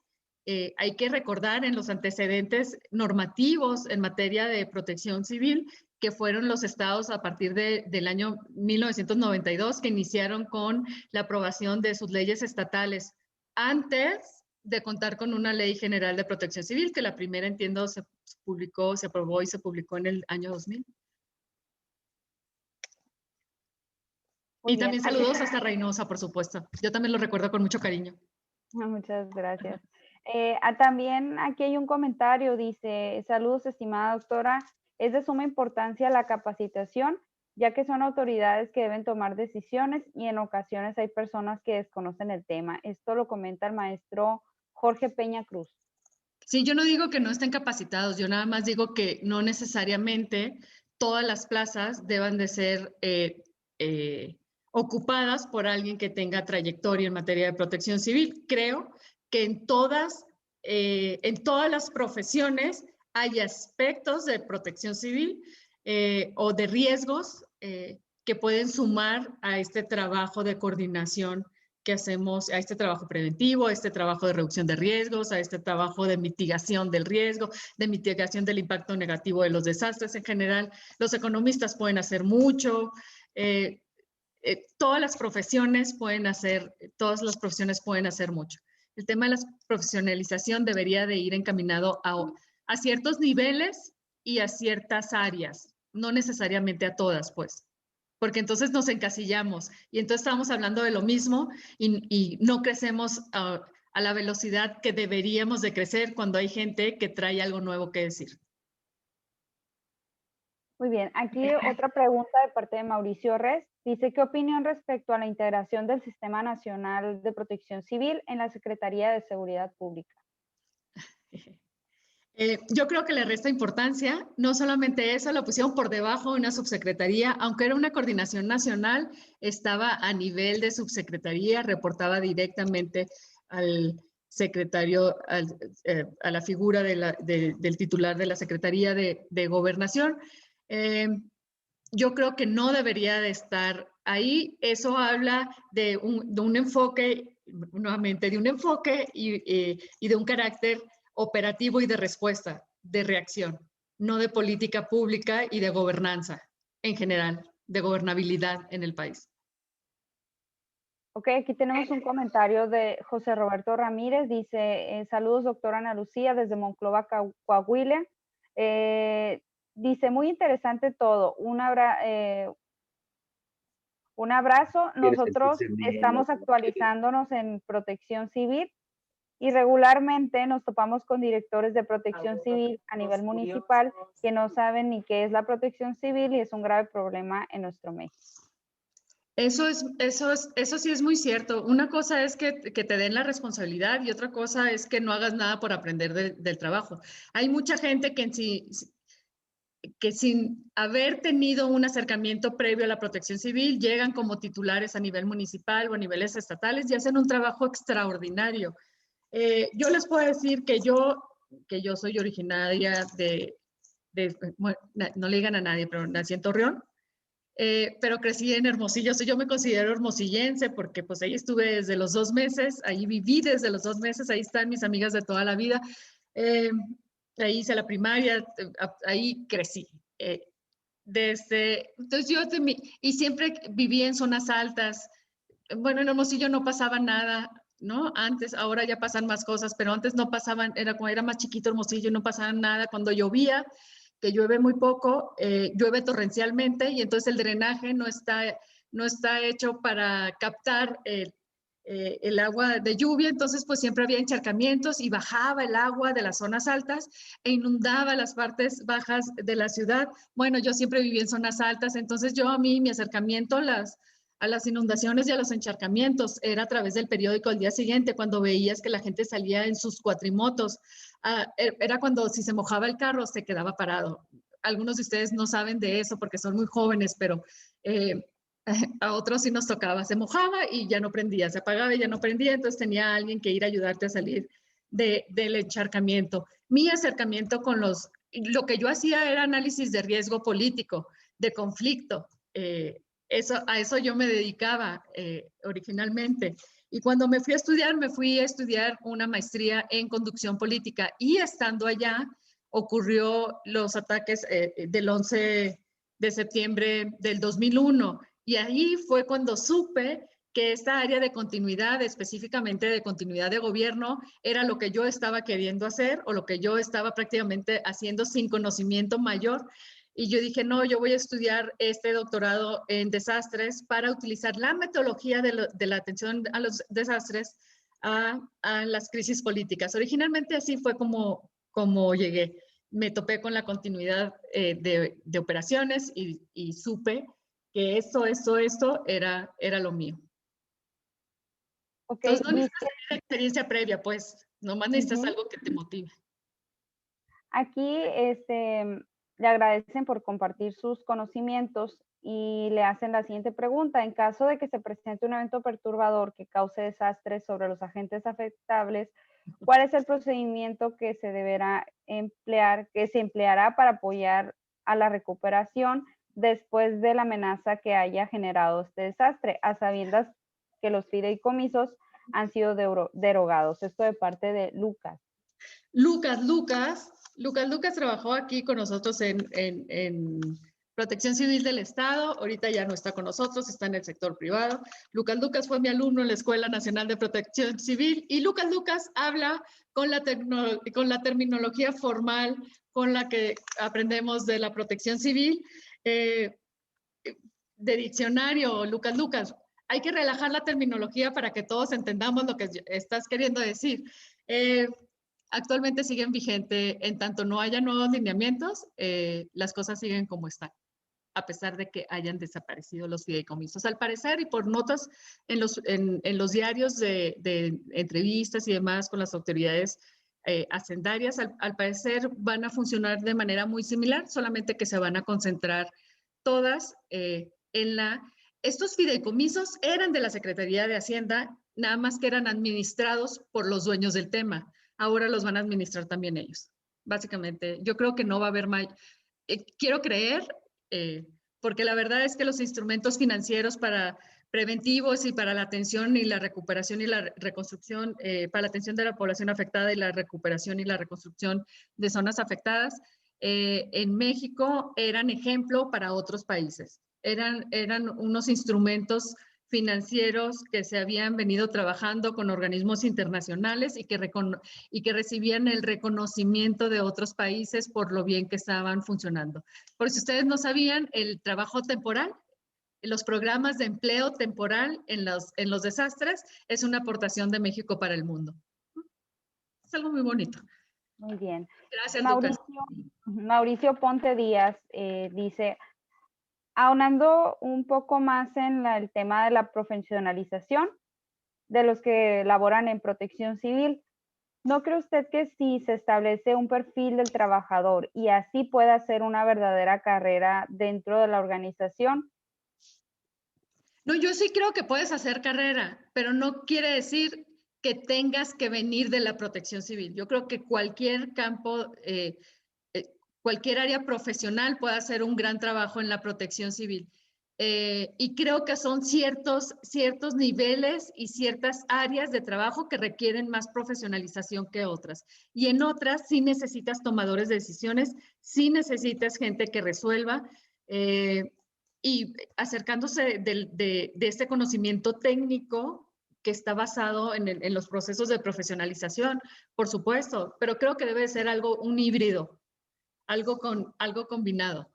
S1: hay que recordar en los antecedentes normativos en materia de protección civil que fueron los estados a partir del año 1992 que iniciaron con la aprobación de sus leyes estatales antes de contar con una ley general de protección civil, que la primera, entiendo, se publicó, se aprobó y se publicó en el año 2000.
S2: Muy
S1: y
S2: bien.
S1: también saludos hasta Reynosa, por supuesto. Yo también lo recuerdo con mucho cariño.
S2: Muchas gracias. También aquí hay un comentario, dice, saludos estimada doctora, es de suma importancia la capacitación, ya que son autoridades que deben tomar decisiones y en ocasiones hay personas que desconocen el tema. Esto lo comenta el maestro Jorge Peña Cruz.
S1: Sí, yo no digo que no estén capacitados, yo nada más digo que no necesariamente todas las plazas deban de ser ocupadas por alguien que tenga trayectoria en materia de protección civil. Creo que en todas las profesiones hay aspectos de protección civil o de riesgos que pueden sumar a este trabajo de coordinación que hacemos, a este trabajo preventivo, a este trabajo de reducción de riesgos, a este trabajo de mitigación del riesgo, de mitigación del impacto negativo de los desastres en general. Los economistas pueden hacer mucho, todas las profesiones pueden hacer mucho. El tema de la profesionalización debería de ir encaminado a ciertos niveles y a ciertas áreas, no necesariamente a todas, pues. Porque entonces nos encasillamos y entonces estamos hablando de lo mismo y no crecemos a la velocidad que deberíamos de crecer cuando hay gente que trae algo nuevo que decir.
S2: Muy bien, aquí otra pregunta de parte de Mauricio Res. Dice, ¿qué opinión respecto a la integración del Sistema Nacional de Protección Civil en la Secretaría de Seguridad Pública?
S1: Yo creo que le resta importancia, no solamente eso, lo pusieron por debajo de una subsecretaría, aunque era una coordinación nacional, estaba a nivel de subsecretaría, reportaba directamente al secretario, a la figura del titular de la Secretaría de Gobernación. Yo creo que no debería de estar ahí. Eso habla de un enfoque, nuevamente, de un enfoque y de un carácter operativo y de respuesta, de reacción, no de política pública y de gobernanza en general, de gobernabilidad en el país.
S2: Ok, aquí tenemos un comentario de José Roberto Ramírez. Dice, saludos doctora Ana Lucía desde Monclova, Coahuila. Dice, muy interesante todo. Un abrazo. Nosotros estamos actualizándonos en protección civil y regularmente nos topamos con directores de protección civil a nivel municipal que no saben ni qué es la protección civil y es un grave problema en nuestro México.
S1: Eso sí es muy cierto. Una cosa es que te den la responsabilidad y otra cosa es que no hagas nada por aprender del trabajo. Hay mucha gente que sin haber tenido un acercamiento previo a la protección civil, llegan como titulares a nivel municipal o a niveles estatales y hacen un trabajo extraordinario. Yo les puedo decir que yo soy originaria bueno, no le digan a nadie, pero nací en Torreón, pero crecí en Hermosillo. Yo me considero hermosillense porque pues ahí estuve desde los 2 meses, ahí viví desde los 2 meses, ahí están mis amigas de toda la vida. Ahí hice la primaria, ahí crecí. Entonces y siempre viví en zonas altas. Bueno, en Hermosillo no pasaba nada, ¿no? Antes, ahora ya pasan más cosas, pero antes no pasaban, era más chiquito Hermosillo, no pasaba nada. Cuando llovía, que llueve muy poco, llueve torrencialmente y entonces el drenaje no está hecho para captar el agua de lluvia, entonces pues siempre había encharcamientos y bajaba el agua de las zonas altas e inundaba las partes bajas de la ciudad. Bueno, yo siempre viví en zonas altas, entonces mi acercamiento a las inundaciones y a los encharcamientos era a través del periódico al día siguiente, cuando veías que la gente salía en sus cuatrimotos. Era cuando si se mojaba el carro se quedaba parado. Algunos de ustedes no saben de eso porque son muy jóvenes, pero a otros sí nos tocaba, se mojaba y ya no prendía, se apagaba y ya no prendía, entonces tenía alguien que ir a ayudarte a salir del encharcamiento. Mi acercamiento lo que yo hacía era análisis de riesgo político, de conflicto, a eso yo me dedicaba originalmente. Y cuando me fui a estudiar una maestría en conducción política y estando allá ocurrió los ataques del 11 de septiembre del 2001 y ahí fue cuando supe que esta área de continuidad, específicamente de continuidad de gobierno, era lo que yo estaba queriendo hacer o lo que yo estaba prácticamente haciendo sin conocimiento mayor. Y yo dije, no, yo voy a estudiar este doctorado en desastres para utilizar la metodología de la atención a los desastres a las crisis políticas. Originalmente así fue como llegué. Me topé con la continuidad de operaciones y supe que esto era lo mío.
S2: Okay,
S1: entonces no necesitas tener experiencia previa, pues, nomás necesitas algo que te motive.
S2: Aquí le agradecen por compartir sus conocimientos y le hacen la siguiente pregunta. En caso de que se presente un evento perturbador que cause desastres sobre los agentes afectables, ¿cuál es el procedimiento que se deberá emplear, que se empleará para apoyar a la recuperación después de la amenaza que haya generado este desastre, a sabiendas que los fideicomisos han sido derogados? Esto de parte de Lucas.
S1: Lucas trabajó aquí con nosotros en Protección Civil del Estado, ahorita ya no está con nosotros, está en el sector privado. Lucas fue mi alumno en la Escuela Nacional de Protección Civil y Lucas habla con la terminología formal con la que aprendemos de la protección civil, de diccionario. Lucas, hay que relajar la terminología para que todos entendamos lo que estás queriendo decir. Actualmente siguen vigente, en tanto no haya nuevos lineamientos, las cosas siguen como están, a pesar de que hayan desaparecido los fideicomisos. Al parecer, y por notas en los diarios de entrevistas y demás con las autoridades hacendarias, al parecer van a funcionar de manera muy similar, solamente que se van a concentrar todas estos fideicomisos eran de la Secretaría de Hacienda, nada más que eran administrados por los dueños del tema. Ahora los van a administrar también ellos. Básicamente, yo creo que no va a haber más. Quiero creer, porque la verdad es que los instrumentos financieros para preventivos y para la atención y la recuperación y la reconstrucción, para la atención de la población afectada y la recuperación y la reconstrucción de zonas afectadas, en México eran ejemplo para otros países. Eran unos instrumentos financieros que se habían venido trabajando con organismos internacionales y que recibían el reconocimiento de otros países por lo bien que estaban funcionando. Por si ustedes no sabían, el trabajo temporal, los programas de empleo temporal en los desastres es una aportación de México para el mundo. Es algo muy bonito.
S2: Muy bien.
S1: Gracias, Lucas.
S2: Mauricio Ponte Díaz dice, aunando un poco más en el tema de la profesionalización de los que laboran en protección civil, ¿no cree usted que si se establece un perfil del trabajador y así pueda ser una verdadera carrera dentro de la organización?
S1: No, yo sí creo que puedes hacer carrera, pero no quiere decir que tengas que venir de la protección civil. Yo creo que cualquier campo, cualquier área profesional puede hacer un gran trabajo en la protección civil. Y creo que son ciertos niveles y ciertas áreas de trabajo que requieren más profesionalización que otras. Y en otras sí necesitas tomadores de decisiones, sí necesitas gente que resuelva. Y acercándose de este conocimiento técnico que está basado en los procesos de profesionalización, por supuesto, pero creo que debe ser un híbrido, algo combinado.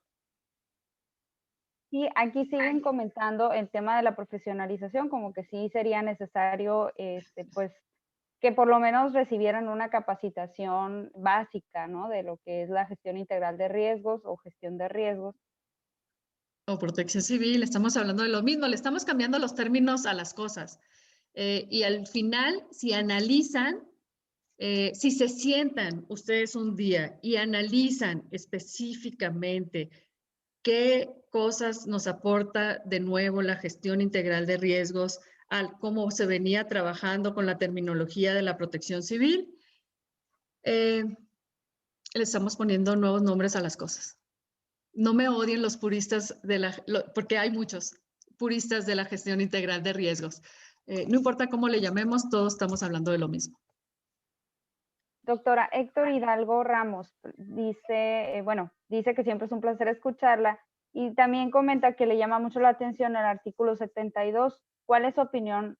S2: Sí, aquí siguen comentando el tema de la profesionalización, como que sí sería necesario, pues, que por lo menos recibieran una capacitación básica, ¿no? De lo que es la gestión integral de riesgos o gestión de riesgos.
S1: O protección civil, estamos hablando de lo mismo, le estamos cambiando los términos a las cosas. Y al final, si analizan, si se sientan ustedes un día y analizan específicamente qué cosas nos aporta de nuevo la gestión integral de riesgos, al cómo se venía trabajando con la terminología de la protección civil, le estamos poniendo nuevos nombres a las cosas. No me odien los puristas porque hay muchos puristas de la gestión integral de riesgos, No importa cómo le llamemos, todos estamos hablando de lo mismo.
S2: Doctora Héctor Hidalgo Ramos dice, dice que siempre es un placer escucharla y también comenta que le llama mucho la atención el artículo 72. ¿Cuál es su opinión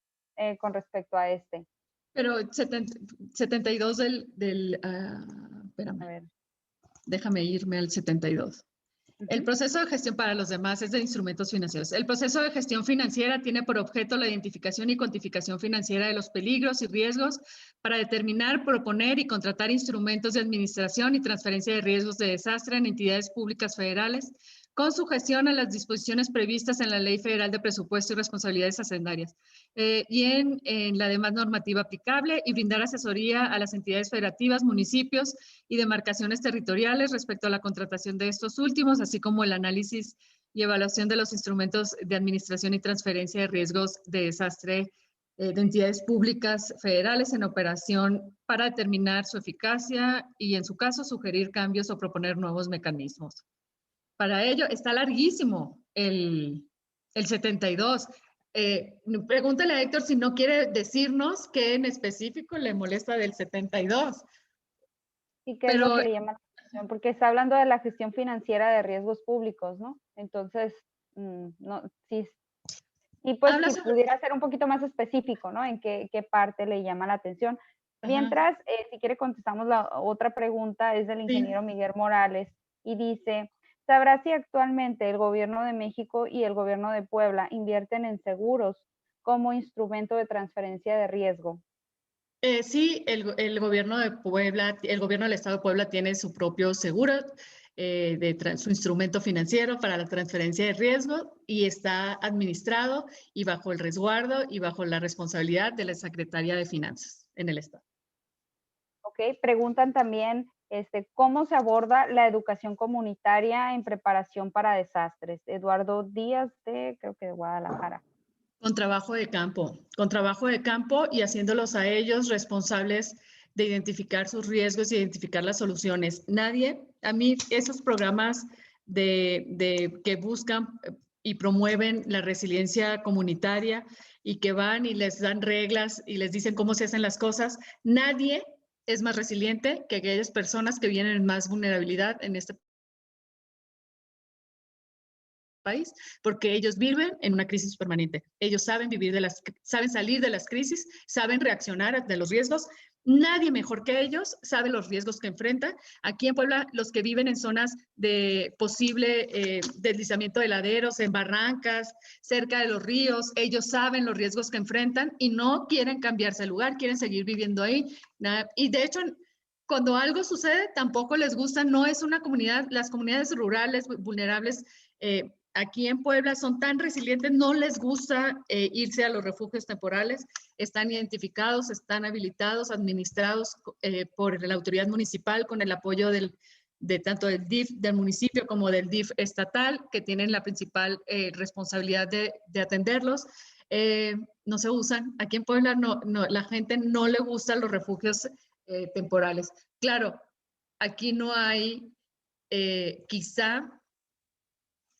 S2: con respecto a este?
S1: Pero 72 espérame,
S2: A ver.
S1: déjame irme al 72. El proceso de gestión para los demás es de instrumentos financieros. El proceso de gestión financiera tiene por objeto la identificación y cuantificación financiera de los peligros y riesgos para determinar, proponer y contratar instrumentos de administración y transferencia de riesgos de desastre en entidades públicas federales, con sujeción a las disposiciones previstas en la Ley Federal de Presupuesto y Responsabilidades Hacendarias y en la demás normativa aplicable, y brindar asesoría a las entidades federativas, municipios y demarcaciones territoriales respecto a la contratación de estos últimos, así como el análisis y evaluación de los instrumentos de administración y transferencia de riesgos de desastre de entidades públicas federales en operación para determinar su eficacia y, en su caso, sugerir cambios o proponer nuevos mecanismos. Para ello está larguísimo el 72. Pregúntale a Héctor si no quiere decirnos qué en específico le molesta del 72.
S2: ¿Y qué es lo que le llama la atención? Porque está hablando de la gestión financiera de riesgos públicos, ¿no? Entonces, no, sí, y pues si pudiera ser un poquito más específico, ¿no? En qué parte le llama la atención. Mientras, si quiere contestamos la otra pregunta, es del ingeniero Miguel Morales, y dice, ¿sabrá si actualmente el gobierno de México y el gobierno de Puebla invierten en seguros como instrumento de transferencia de riesgo?
S1: Sí, el gobierno de Puebla, el gobierno del estado de Puebla tiene su propio seguro, su instrumento financiero para la transferencia de riesgo, y está administrado y bajo el resguardo y bajo la responsabilidad de la Secretaría de Finanzas en el estado.
S2: Ok, preguntan también cómo se aborda la educación comunitaria en preparación para desastres. Eduardo Díaz creo que de Guadalajara.
S1: Con trabajo de campo y haciéndolos a ellos responsables de identificar sus riesgos y identificar las soluciones. A mí esos programas que buscan y promueven la resiliencia comunitaria y que van y les dan reglas y les dicen cómo se hacen las cosas, nadie es más resiliente que aquellas personas que vienen en más vulnerabilidad en este país, porque ellos viven en una crisis permanente. Ellos saben saben salir de las crisis, saben reaccionar ante los riesgos. Nadie mejor que ellos sabe los riesgos que enfrenta. Aquí en Puebla, los que viven en zonas de posible deslizamiento de laderos, en barrancas, cerca de los ríos, ellos saben los riesgos que enfrentan y no quieren cambiarse de lugar, quieren seguir viviendo ahí. Y de hecho, cuando algo sucede, tampoco les gusta, no es una comunidad, las comunidades rurales vulnerables aquí en Puebla son tan resilientes, no les gusta irse a los refugios temporales, están identificados, están habilitados, administrados por la autoridad municipal con el apoyo de tanto del DIF del municipio como del DIF estatal, que tienen la principal responsabilidad de atenderlos. No se usan. Aquí en Puebla la gente no le gustan los refugios temporales. Claro, aquí no hay quizá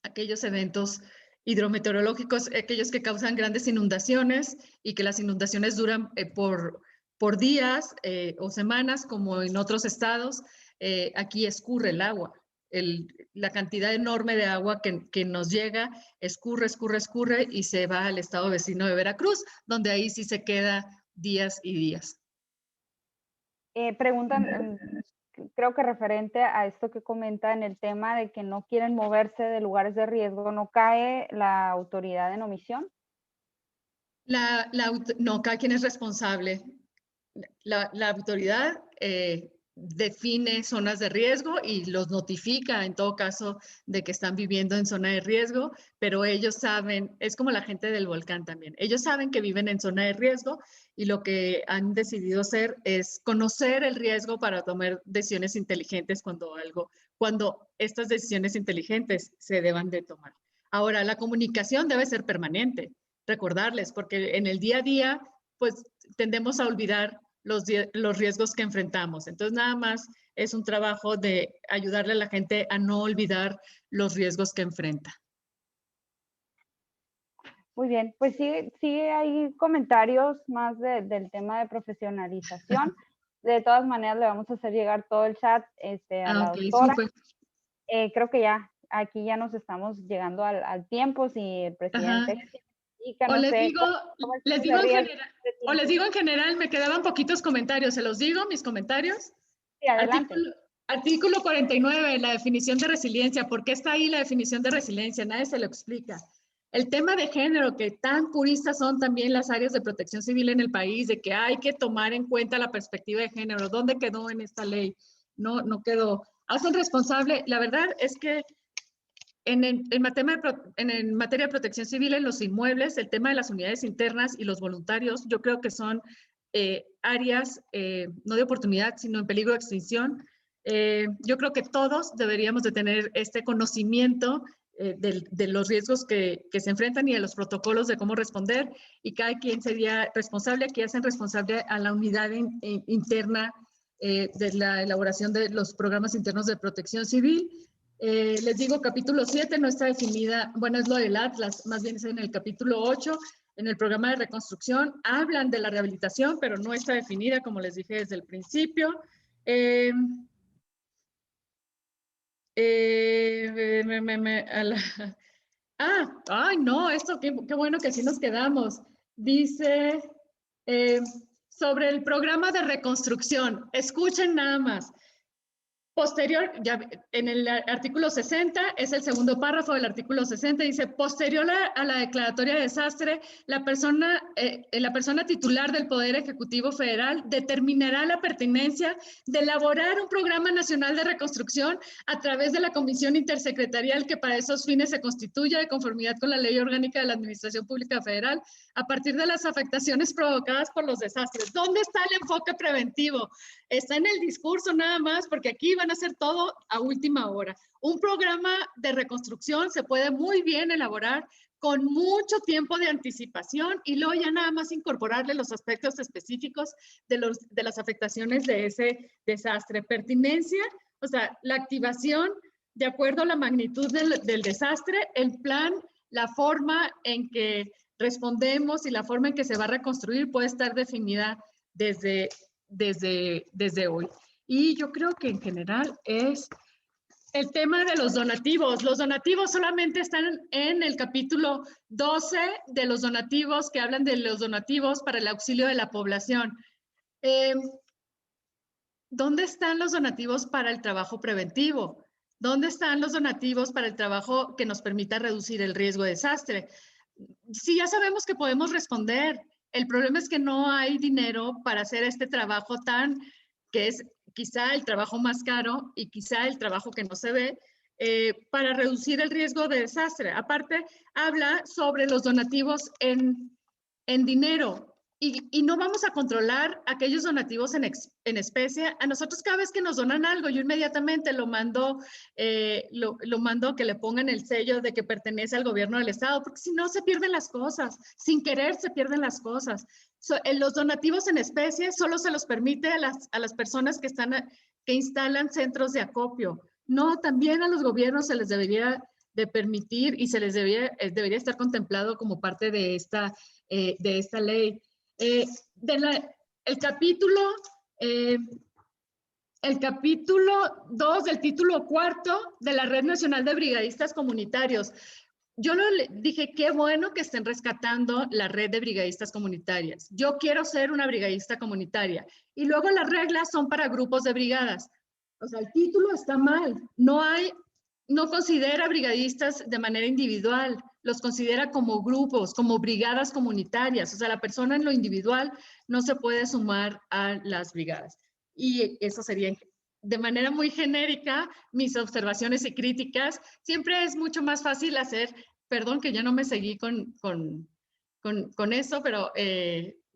S1: aquellos eventos hidrometeorológicos, aquellos que causan grandes inundaciones y que las inundaciones duran por días o semanas, como en otros estados. Aquí escurre el agua. La cantidad enorme de agua que nos llega escurre y se va al estado vecino de Veracruz, donde ahí sí se queda días y días.
S2: Preguntan, creo que referente a esto que comenta en el tema de que no quieren moverse de lugares de riesgo, ¿no cae la autoridad en omisión?
S1: No, cada quien es responsable. La autoridad define zonas de riesgo y los notifica en todo caso de que están viviendo en zona de riesgo, pero ellos saben, es como la gente del volcán también, ellos saben que viven en zona de riesgo y lo que han decidido hacer es conocer el riesgo para tomar decisiones inteligentes cuando estas decisiones inteligentes se deban de tomar. Ahora, la comunicación debe ser permanente, recordarles, porque en el día a día, pues tendemos a olvidar los riesgos que enfrentamos. Entonces, nada más es un trabajo de ayudarle a la gente a no olvidar los riesgos que enfrenta.
S2: Muy bien, pues sí hay comentarios más del tema de profesionalización. De todas maneras, le vamos a hacer llegar todo el chat a la
S1: Ok,
S2: doctora.
S1: súper.
S2: Creo que aquí ya nos estamos llegando al tiempo, si el presidente
S1: Ajá.
S2: explica,
S1: O
S2: no
S1: les
S2: sé,
S1: digo,
S2: ¿cómo
S1: les
S2: se
S1: digo en
S2: ríe
S1: general,
S2: de
S1: o les
S2: tiempo?
S1: digo en general, me quedaban poquitos comentarios. ¿Se los digo, mis comentarios?
S2: Sí, adelante.
S1: Artículo 49, la definición de resiliencia. ¿Por qué está ahí la definición de resiliencia? Nadie se lo explica. El tema de género, que tan puristas son también las áreas de protección civil en el país, de que hay que tomar en cuenta la perspectiva de género. ¿Dónde quedó en esta ley? No quedó. Hacen responsable, la verdad es que en materia de protección civil en los inmuebles, el tema de las unidades internas y los voluntarios, yo creo que son áreas no de oportunidad, sino en peligro de extinción. Yo creo que todos deberíamos de tener este conocimiento de los riesgos que se enfrentan y de los protocolos de cómo responder, y cada quien sería responsable. Aquí hacen responsable a la unidad interna de la elaboración de los programas internos de protección civil. Les digo, capítulo 7 no está definida, bueno, es lo del Atlas, más bien es en el capítulo 8, en el programa de reconstrucción, hablan de la rehabilitación, pero no está definida, como les dije desde el principio. Ay, no, esto, qué bueno que así nos quedamos. Dice, sobre el programa de reconstrucción, escuchen nada más. Posterior, ya en el artículo 60, es el segundo párrafo del artículo 60, dice, posterior a la declaratoria de desastre, la persona titular del Poder Ejecutivo Federal determinará la pertinencia de elaborar un programa nacional de reconstrucción a través de la comisión intersecretarial que para esos fines se constituya de conformidad con la Ley Orgánica de la Administración Pública Federal a partir de las afectaciones provocadas por los desastres. ¿Dónde está el enfoque preventivo? Está en el discurso nada más, porque aquí van a hacer todo a última hora. Un programa de reconstrucción se puede muy bien elaborar con mucho tiempo de anticipación y luego ya nada más incorporarle los aspectos específicos de las afectaciones de ese desastre. Pertinencia, o sea, la activación de acuerdo a la magnitud del desastre, el plan, la forma en que respondemos y la forma en que se va a reconstruir puede estar definida desde hoy. Y yo creo que en general es el tema de los donativos. Los donativos solamente están en el capítulo 12 de los donativos, que hablan de los donativos para el auxilio de la población. ¿Dónde están los donativos para el trabajo preventivo? ¿Dónde están los donativos para el trabajo que nos permita reducir el riesgo de desastre? Sí, ya sabemos que podemos responder. El problema es que no hay dinero para hacer este trabajo que es quizá el trabajo más caro y quizá el trabajo que no se ve, para reducir el riesgo de desastre. Aparte, habla sobre los donativos en dinero. Y no vamos a controlar aquellos donativos en especie. A nosotros cada vez que nos donan algo, yo inmediatamente lo mando que le pongan el sello de que pertenece al gobierno del estado, porque si no se pierden las cosas, sin querer se pierden las cosas. Los donativos en especie solo se los permite a las personas que instalan centros de acopio. No, también a los gobiernos se les debería de permitir y se les debería estar contemplado como parte de esta ley. El capítulo 2 del título cuarto de la Red Nacional de Brigadistas Comunitarios. Yo dije, qué bueno que estén rescatando la red de brigadistas comunitarias. Yo quiero ser una brigadista comunitaria. Y luego las reglas son para grupos de brigadas. O sea, el título está mal. No considera brigadistas de manera individual, los considera como grupos, como brigadas comunitarias. O sea, la persona en lo individual no se puede sumar a las brigadas. Y eso sería de manera muy genérica mis observaciones y críticas. Siempre es mucho más fácil hacer, perdón que ya no me seguí con eso, pero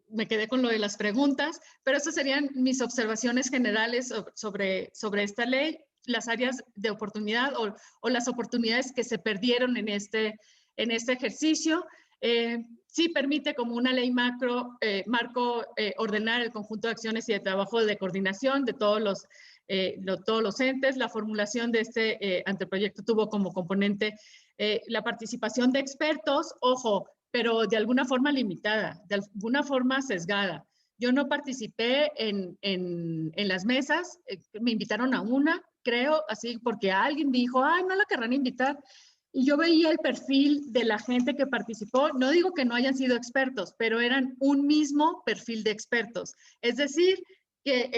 S1: me quedé con lo de las preguntas, pero esas serían mis observaciones generales sobre esta ley, las áreas de oportunidad o las oportunidades que se perdieron en este ejercicio. Sí permite como una ley marco ordenar el conjunto de acciones y de trabajo de coordinación de todos los entes. La formulación de este anteproyecto tuvo como componente la participación de expertos. Ojo, pero de alguna forma limitada, de alguna forma sesgada. Yo no participé en las mesas, me invitaron a una, creo, así porque alguien dijo, ay, no la querrán invitar. Y yo veía el perfil de la gente que participó. No digo que no hayan sido expertos, pero eran un mismo perfil de expertos. Es decir, que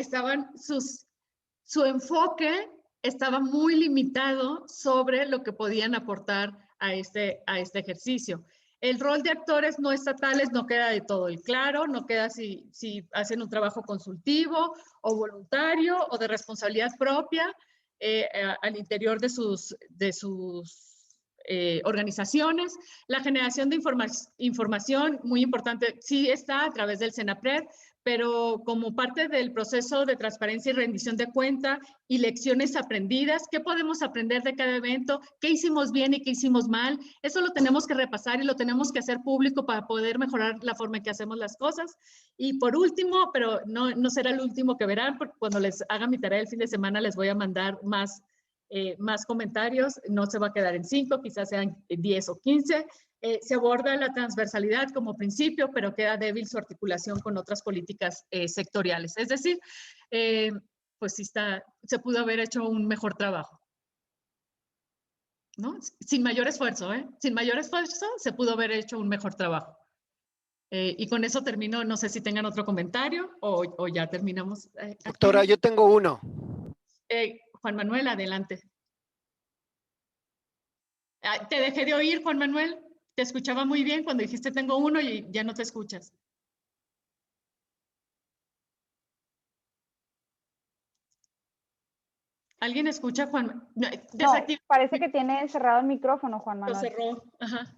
S1: su enfoque estaba muy limitado sobre lo que podían aportar a este ejercicio. El rol de actores no estatales no queda de todo el claro, no queda si hacen un trabajo consultivo o voluntario o de responsabilidad propia al interior de sus organizaciones. La generación de información, muy importante, sí está a través del CENAPRED, pero como parte del proceso de transparencia y rendición de cuenta y lecciones aprendidas, ¿qué podemos aprender de cada evento? ¿Qué hicimos bien y qué hicimos mal? Eso lo tenemos que repasar y lo tenemos que hacer público para poder mejorar la forma en que hacemos las cosas. Y por último, pero no será el último que verán, porque cuando les haga mi tarea el fin de semana les voy a mandar más comentarios, no se va a quedar en 5, quizás sean 10 o 15. Se aborda la transversalidad como principio, pero queda débil su articulación con otras políticas sectoriales. Es decir, pues sí se pudo haber hecho un mejor trabajo, ¿no? Sin mayor esfuerzo, ¿eh? Sin mayor esfuerzo se pudo haber hecho un mejor trabajo. Y con eso termino, no sé si tengan otro comentario o ya terminamos.
S4: Doctora, yo tengo uno.
S1: Juan Manuel, adelante. Te dejé de oír, Juan Manuel. Te escuchaba muy bien cuando dijiste tengo uno y ya no te escuchas. ¿Alguien escucha, Juan?
S2: No, parece que tiene cerrado el micrófono, Juan Manuel.
S1: Lo cerró, ajá.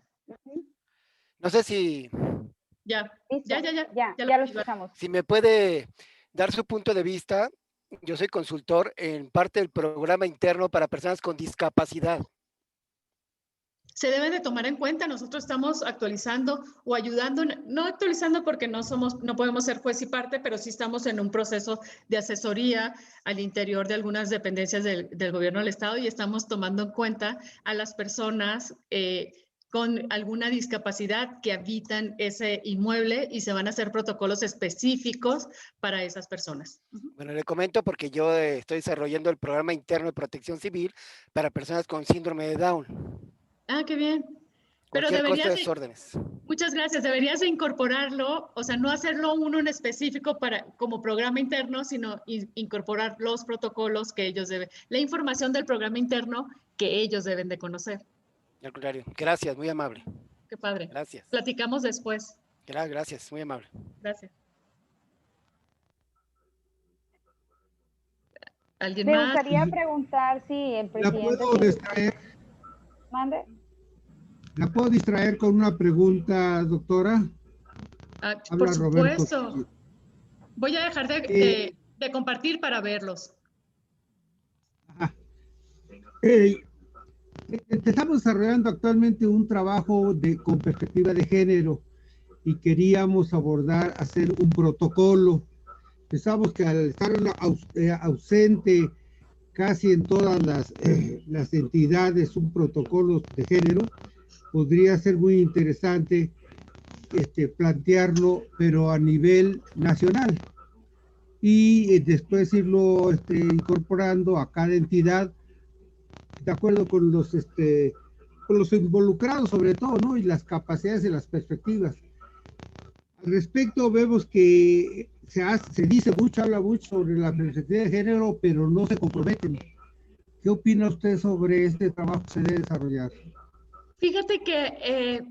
S4: No sé si...
S1: Ya
S2: lo escuchamos.
S4: Si me puede dar su punto de vista. Yo soy consultor en parte del programa interno para personas con discapacidad.
S1: Se deben de tomar en cuenta. Nosotros estamos actualizando o ayudando, no actualizando porque no podemos ser juez y parte, pero sí estamos en un proceso de asesoría al interior de algunas dependencias del gobierno del estado y estamos tomando en cuenta a las personas con alguna discapacidad que habitan ese inmueble y se van a hacer protocolos específicos para esas personas.
S4: Bueno, le comento porque yo estoy desarrollando el programa interno de protección civil para personas con síndrome de Down.
S1: Ah, qué bien. Pero
S4: deberías de desórdenes.
S1: Muchas gracias. Deberías de incorporarlo, o sea, no hacerlo uno en específico como programa interno, sino incorporar los protocolos que ellos deben, la información del programa interno que ellos deben de conocer.
S4: Al contrario. Gracias, muy amable.
S1: Qué padre.
S4: Gracias.
S1: Platicamos después.
S4: Gracias, muy amable.
S1: Gracias. ¿Alguien
S2: Me
S1: más?
S2: gustaría preguntar si el presidente...
S5: ¿La puedo distraer?
S2: ¿Mande?
S5: ¿La puedo distraer con una pregunta, doctora?
S1: Por supuesto. Voy a dejar de compartir para verlos.
S5: Estamos desarrollando actualmente un trabajo con perspectiva de género y queríamos hacer un protocolo. Pensamos que al estar ausente casi en todas las entidades un protocolo de género, podría ser muy interesante plantearlo, pero a nivel nacional, y después irlo incorporando a cada entidad, de acuerdo con los involucrados sobre todo, ¿no? Y las capacidades y las perspectivas. Al respecto, vemos que se dice mucho, habla mucho sobre la perspectiva de género, pero no se comprometen. ¿Qué opina usted sobre este trabajo que se debe desarrollar?
S1: Fíjate que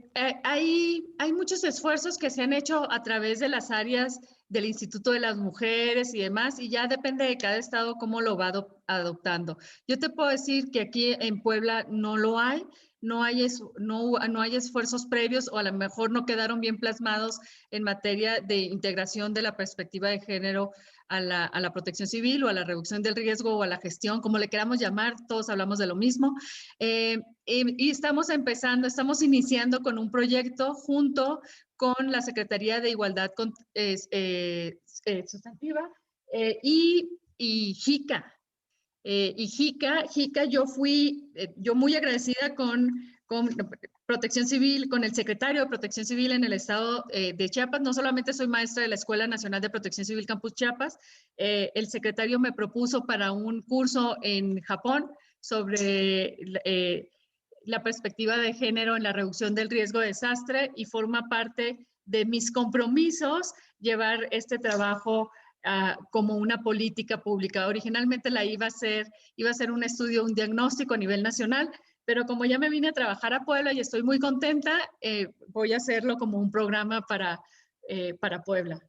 S1: hay muchos esfuerzos que se han hecho a través de las áreas del Instituto de las Mujeres y demás, y ya depende de cada estado cómo lo va adoptando. Yo te puedo decir que aquí en Puebla no lo hay, no hay esfuerzos previos o a lo mejor no quedaron bien plasmados en materia de integración de la perspectiva de género a la protección civil o a la reducción del riesgo o a la gestión, como le queramos llamar, todos hablamos de lo mismo. Y estamos iniciando con un proyecto junto con la Secretaría de Igualdad Sustantiva y JICA. JICA, yo muy agradecida con con Protección Civil, con el secretario de Protección Civil en el estado de Chiapas. No solamente soy maestra de la Escuela Nacional de Protección Civil Campus Chiapas, el secretario me propuso para un curso en Japón sobre la perspectiva de género en la reducción del riesgo de desastre, y forma parte de mis compromisos llevar este trabajo como una política pública. Originalmente iba a ser un estudio, un diagnóstico a nivel nacional, pero como ya me vine a trabajar a Puebla y estoy muy contenta, voy a hacerlo como un programa para Puebla,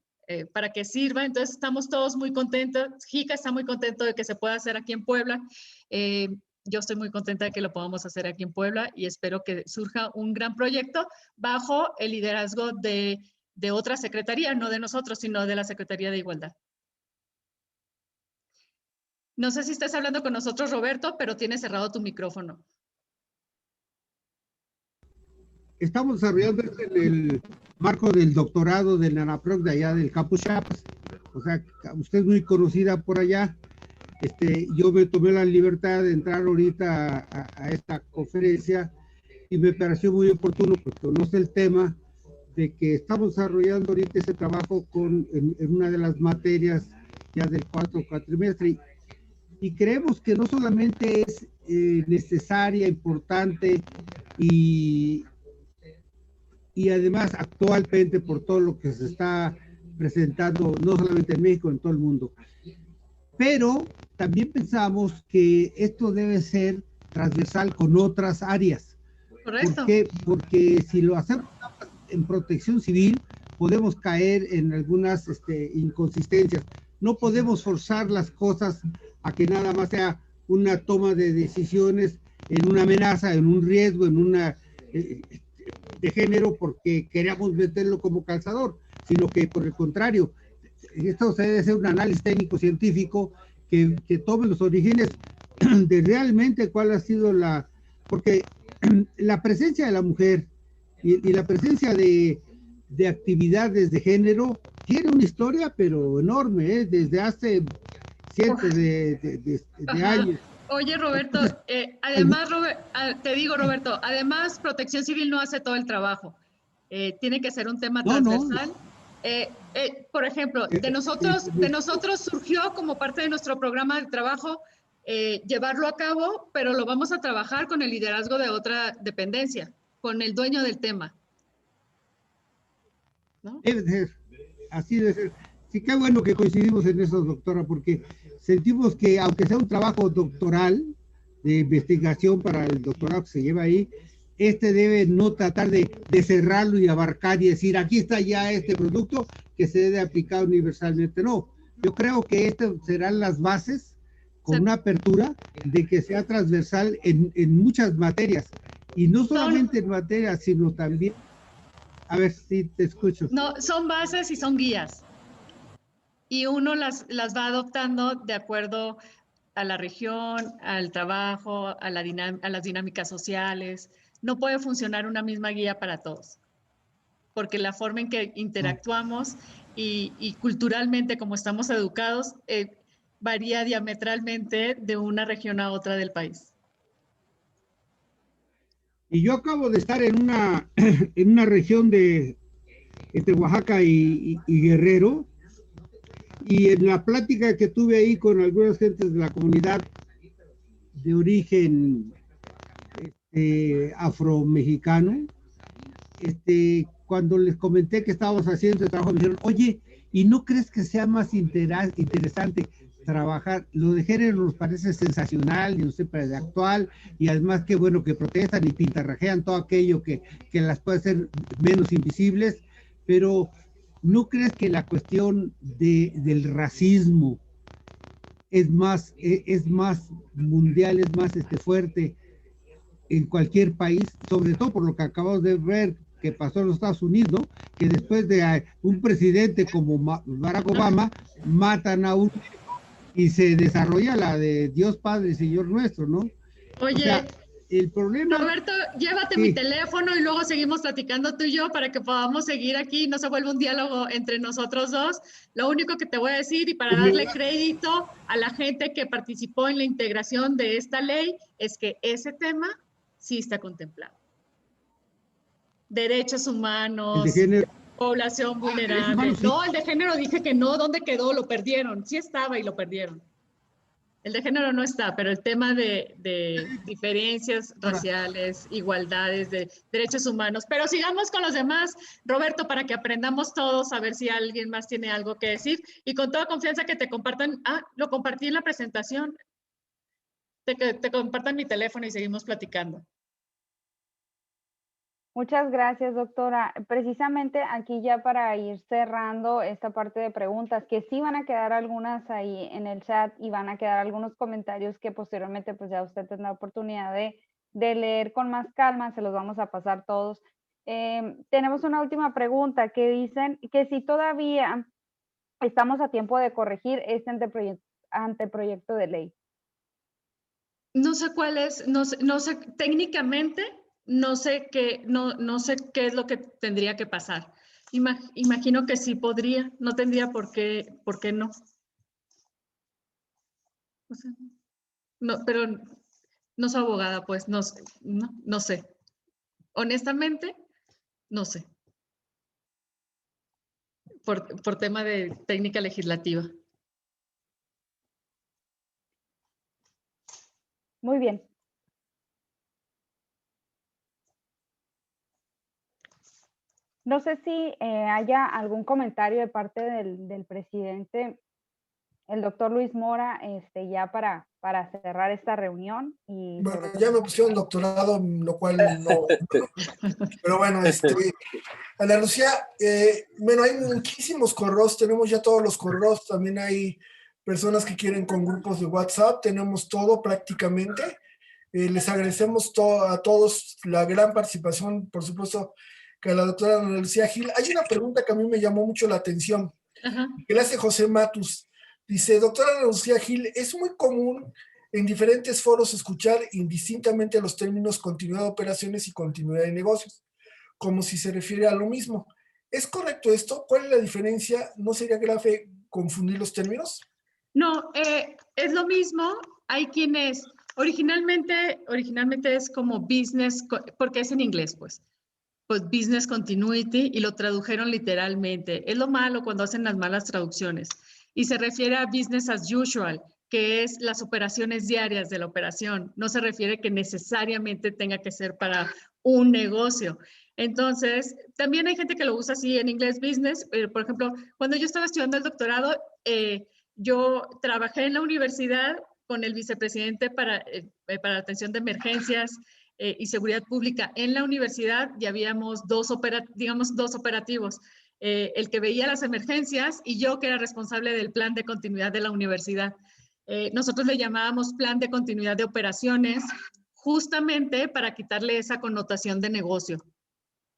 S1: para que sirva. Entonces estamos todos muy contentos. JICA está muy contento de que se pueda hacer aquí en Puebla. Yo estoy muy contenta de que lo podamos hacer aquí en Puebla y espero que surja un gran proyecto bajo el liderazgo de otra secretaría, no de nosotros, sino de la Secretaría de Igualdad. No sé si estás hablando con nosotros, Roberto, pero tienes cerrado tu micrófono.
S5: Estamos desarrollando en el marco del doctorado del NANAPROC de allá del Campus Chiapas. O sea, usted es muy conocida por allá. Yo me tomé la libertad de entrar ahorita a esta conferencia y me pareció muy oportuno, porque conoce el tema de que estamos desarrollando ahorita ese trabajo en una de las materias ya del cuarto cuatrimestre, y creemos que no solamente es necesaria, importante y además actualmente por todo lo que se está presentando, no solamente en México, en todo el mundo. Pero también pensamos que esto debe ser transversal con otras áreas.
S1: Correcto.
S5: ¿Por qué? Porque si lo hacemos en protección civil, podemos caer en algunas inconsistencias. No podemos forzar las cosas a que nada más sea una toma de decisiones en una amenaza, en un riesgo, en una de género, porque queremos meterlo como calzador, sino que por el contrario, esto se debe ser un análisis técnico-científico que tome los orígenes de realmente cuál ha sido porque la presencia de la mujer y la presencia de actividades de género tiene una historia, pero enorme, desde hace cientos de años.
S1: Oye, Roberto, además, te digo, Roberto, además Protección Civil no hace todo el trabajo. Tiene que ser un tema transversal. Por ejemplo, de nosotros surgió como parte de nuestro programa de trabajo llevarlo a cabo, pero lo vamos a trabajar con el liderazgo de otra dependencia, con el dueño del tema, ¿no?
S5: Debe ser, así debe ser. Sí, qué bueno que coincidimos en eso, doctora, porque sentimos que aunque sea un trabajo doctoral de investigación para el doctorado que se lleva ahí, debe no tratar de cerrarlo y abarcar y decir, aquí está ya este producto que se debe aplicar universalmente. No, yo creo que estas serán las bases con una apertura de que sea transversal en muchas materias, y no solamente en materias, sino también, a ver si te escucho.
S1: No, son bases y son guías, y uno las va adoptando de acuerdo a la región, al trabajo, a las dinámicas sociales. No puede funcionar una misma guía para todos, porque la forma en que interactuamos y culturalmente como estamos educados varía diametralmente de una región a otra del país.
S5: Y yo acabo de estar en una región entre Oaxaca y Guerrero, y en la plática que tuve ahí con algunas gentes de la comunidad de origen afromexicano, cuando les comenté que estábamos haciendo este trabajo, me dijeron, oye, ¿y no crees que sea más interesante trabajar? Lo de género nos parece sensacional, y no sé, pero de actual, y además qué bueno que protestan y pintarrajean todo aquello que las puede hacer menos invisibles, pero ¿no crees que la cuestión del racismo es más mundial, es más fuerte en cualquier país, sobre todo por lo que acabamos de ver que pasó en los Estados Unidos, ¿no? Que después de un presidente como Barack Obama, matan a uno y se desarrolla la de Dios Padre y Señor nuestro, ¿no?
S1: Oye,
S5: o sea, el problema...
S1: Roberto, llévate mi teléfono y luego seguimos platicando tú y yo para que podamos seguir aquí, no se vuelva un diálogo entre nosotros dos. Lo único que te voy a decir, y para darle crédito a la gente que participó en la integración de esta ley, es que ese tema sí está contemplado. derechos humanos,
S5: El de género.
S1: población vulnerable.
S5: humanos, sí.
S1: No, el de género dije que no, ¿dónde quedó? Lo perdieron. Sí estaba y lo perdieron. El de género no está, pero el tema de diferencias raciales, igualdades, de derechos humanos. Pero sigamos con los demás, Roberto, para que aprendamos todos a ver si alguien más tiene algo que decir. Y con toda confianza que te compartan. Lo compartí en la presentación. Te compartan mi teléfono y seguimos platicando.
S2: Muchas gracias, doctora. Precisamente aquí ya para ir cerrando esta parte de preguntas, que sí van a quedar algunas ahí en el chat y van a quedar algunos comentarios que posteriormente pues ya usted tendrá oportunidad de leer con más calma, se los vamos a pasar todos. Tenemos una última pregunta que dicen que si todavía estamos a tiempo de corregir este anteproyecto de ley.
S1: No sé cuál es, no sé técnicamente, no sé qué es lo que tendría que pasar. Imagino que sí podría, no tendría por qué no. O sea, no, pero no soy abogada, pues no sé. Honestamente, no sé. Por tema de técnica legislativa.
S2: Muy bien. No sé si haya algún comentario de parte del presidente, el doctor Luis Mora, ya para cerrar esta reunión. Y
S3: bueno, ya me pusieron doctorado, lo cual no. Pero bueno, Ana Lucía, bueno, hay muchísimos correos, tenemos ya todos los correos, también hay personas que quieren con grupos de WhatsApp, tenemos todo prácticamente. Les agradecemos a todos la gran participación, por supuesto, que a la doctora Ana Lucía Gil. Hay una pregunta que a mí me llamó mucho la atención, que le hace José Matus. Dice, doctora Ana Lucía Gil, es muy común en diferentes foros escuchar indistintamente los términos continuidad de operaciones y continuidad de negocios, como si se refiere a lo mismo. ¿Es correcto esto? ¿Cuál es la diferencia? ¿No sería grave confundir los términos?
S1: No, es lo mismo. Hay quienes, originalmente es como business, porque es en inglés, pues business continuity, y lo tradujeron literalmente. Es lo malo cuando hacen las malas traducciones. Y se refiere a business as usual, que es las operaciones diarias de la operación. No se refiere que necesariamente tenga que ser para un negocio. Entonces, también hay gente que lo usa así en inglés, business. Por ejemplo, cuando yo estaba estudiando el doctorado, yo trabajé en la universidad con el vicepresidente para la atención de emergencias y seguridad pública en la universidad, y habíamos dos operativos. El que veía las emergencias y yo, que era responsable del plan de continuidad de la universidad. Nosotros le llamábamos plan de continuidad de operaciones, justamente para quitarle esa connotación de negocio.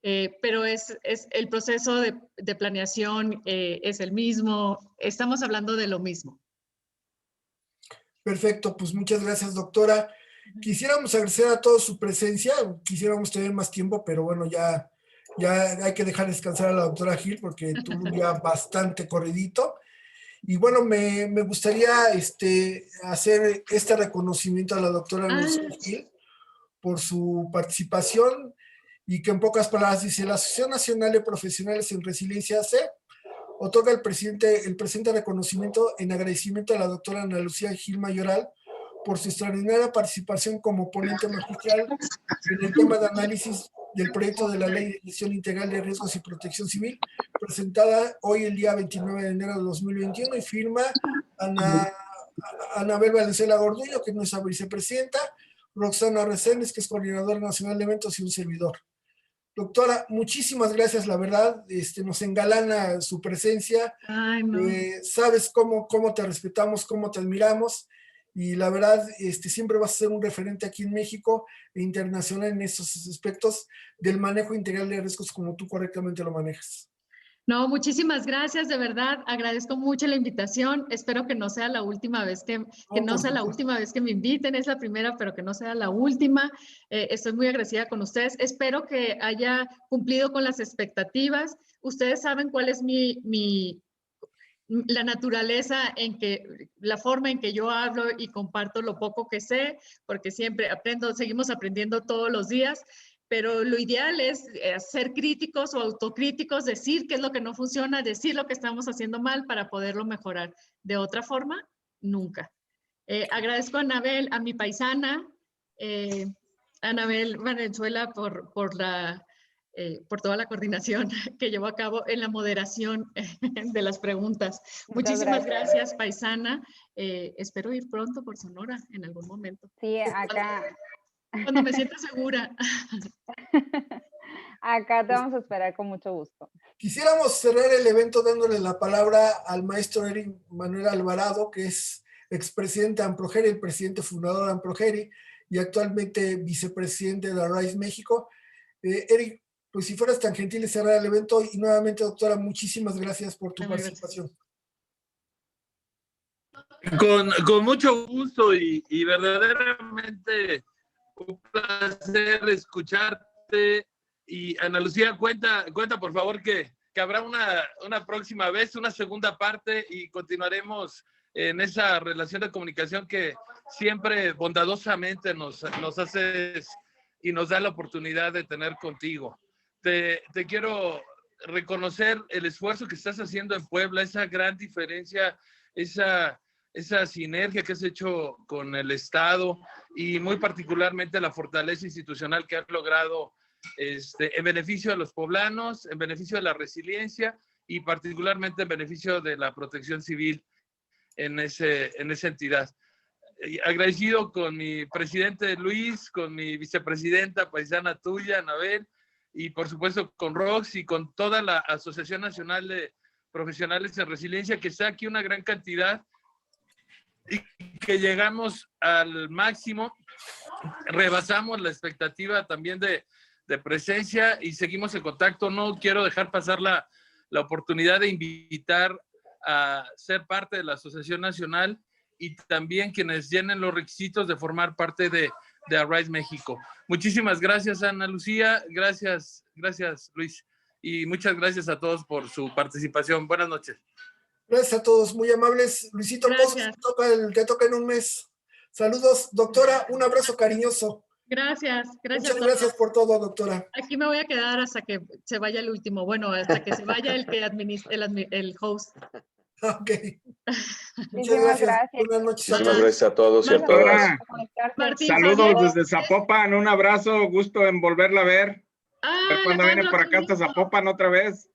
S1: Pero es el proceso de planeación es el mismo. Estamos hablando de lo mismo.
S3: Perfecto, pues muchas gracias, doctora. Quisiéramos agradecer a todos su presencia, quisiéramos tener más tiempo, pero bueno, ya hay que dejar descansar a la doctora Gil porque tuvo un día bastante corridito. Y bueno, me gustaría hacer este reconocimiento a la doctora Gil por su participación, y que en pocas palabras dice: la Asociación Nacional de Profesionales en Resiliencia AC otorga el presente reconocimiento en agradecimiento a la doctora Ana Lucía Gil Mayoral por su extraordinaria participación como ponente magistral en el tema de análisis del proyecto de la Ley de Gestión Integral de Riesgos y Protección Civil, presentada hoy el día 29 de enero de 2021, y firma Anabel Valenzuela Gordillo, que es nuestra vicepresidenta, Roxana Reséndez, que es coordinadora nacional de eventos, y un servidor. Doctora, muchísimas gracias, la verdad, nos engalana su presencia.
S1: Ay, no.
S3: Sabes cómo te respetamos, cómo te admiramos, y la verdad, siempre vas a ser un referente aquí en México e internacional en estos aspectos del manejo integral de riesgos, como tú correctamente lo manejas.
S1: No, muchísimas gracias, de verdad, agradezco mucho la invitación. Espero que no sea la última vez que me inviten, es la primera, pero que no sea la última. Estoy muy agradecida con ustedes. Espero que haya cumplido con las expectativas. Ustedes saben cuál es la naturaleza la forma en que yo hablo y comparto lo poco que sé, porque siempre seguimos aprendiendo todos los días. pero lo ideal es ser críticos o autocríticos, decir qué es lo que no funciona, decir lo que estamos haciendo mal para poderlo mejorar. De otra forma, nunca. Agradezco a Anabel, a mi paisana, Anabel Valenzuela, por toda la coordinación que llevó a cabo en la moderación de las preguntas. Muchísimas gracias, paisana. Espero ir pronto por Sonora en algún momento.
S2: Sí, acá.
S1: Cuando me sienta segura.
S2: Acá te vamos a esperar con mucho gusto.
S3: Quisiéramos cerrar el evento dándole la palabra al maestro Eric Manuel Alvarado, que es expresidente de Amprogeri, el presidente fundador de Amprogeri y actualmente vicepresidente de Arise México. Eric, pues si fueras tan gentil de cerrar el evento, y nuevamente, doctora, muchísimas gracias por tu participación.
S6: Con mucho gusto y verdaderamente un placer escucharte. Y Ana Lucía, cuenta por favor que habrá una próxima vez, una segunda parte, y continuaremos en esa relación de comunicación que siempre bondadosamente nos haces y nos da la oportunidad de tener contigo. Te quiero reconocer el esfuerzo que estás haciendo en Puebla, esa gran diferencia, esa sinergia que has hecho con el Estado y muy particularmente la fortaleza institucional que has logrado en beneficio de los poblanos, en beneficio de la resiliencia y particularmente en beneficio de la protección civil en esa entidad. Agradecido con mi presidente Luis, con mi vicepresidenta paisana tuya, Anabel, y por supuesto con Rox y con toda la Asociación Nacional de Profesionales en Resiliencia, que está aquí una gran cantidad y que llegamos al máximo, rebasamos la expectativa también de presencia y seguimos en contacto. No quiero dejar pasar la oportunidad de invitar a ser parte de la Asociación Nacional y también quienes llenen los requisitos de formar parte de Arise México. Muchísimas gracias, Ana Lucía, gracias Luis, y muchas gracias a todos por su participación. Buenas noches.
S3: Gracias a todos, muy amables. Luisito Pozos, te toca en un mes. Saludos, doctora, un abrazo cariñoso.
S1: Gracias.
S3: Muchas gracias por todo, doctora.
S1: Aquí me voy a quedar hasta que se vaya el último. Bueno, hasta que se vaya el que administra, el host.
S3: Ok. Muchas gracias. Buenas noches.
S7: Muchas gracias a todos y a todas.
S1: Martín,
S7: saludos
S1: Javier.
S7: desde Zapopan, un abrazo, gusto en volverla a ver. Cuando viene por acá hasta Zapopan otra vez.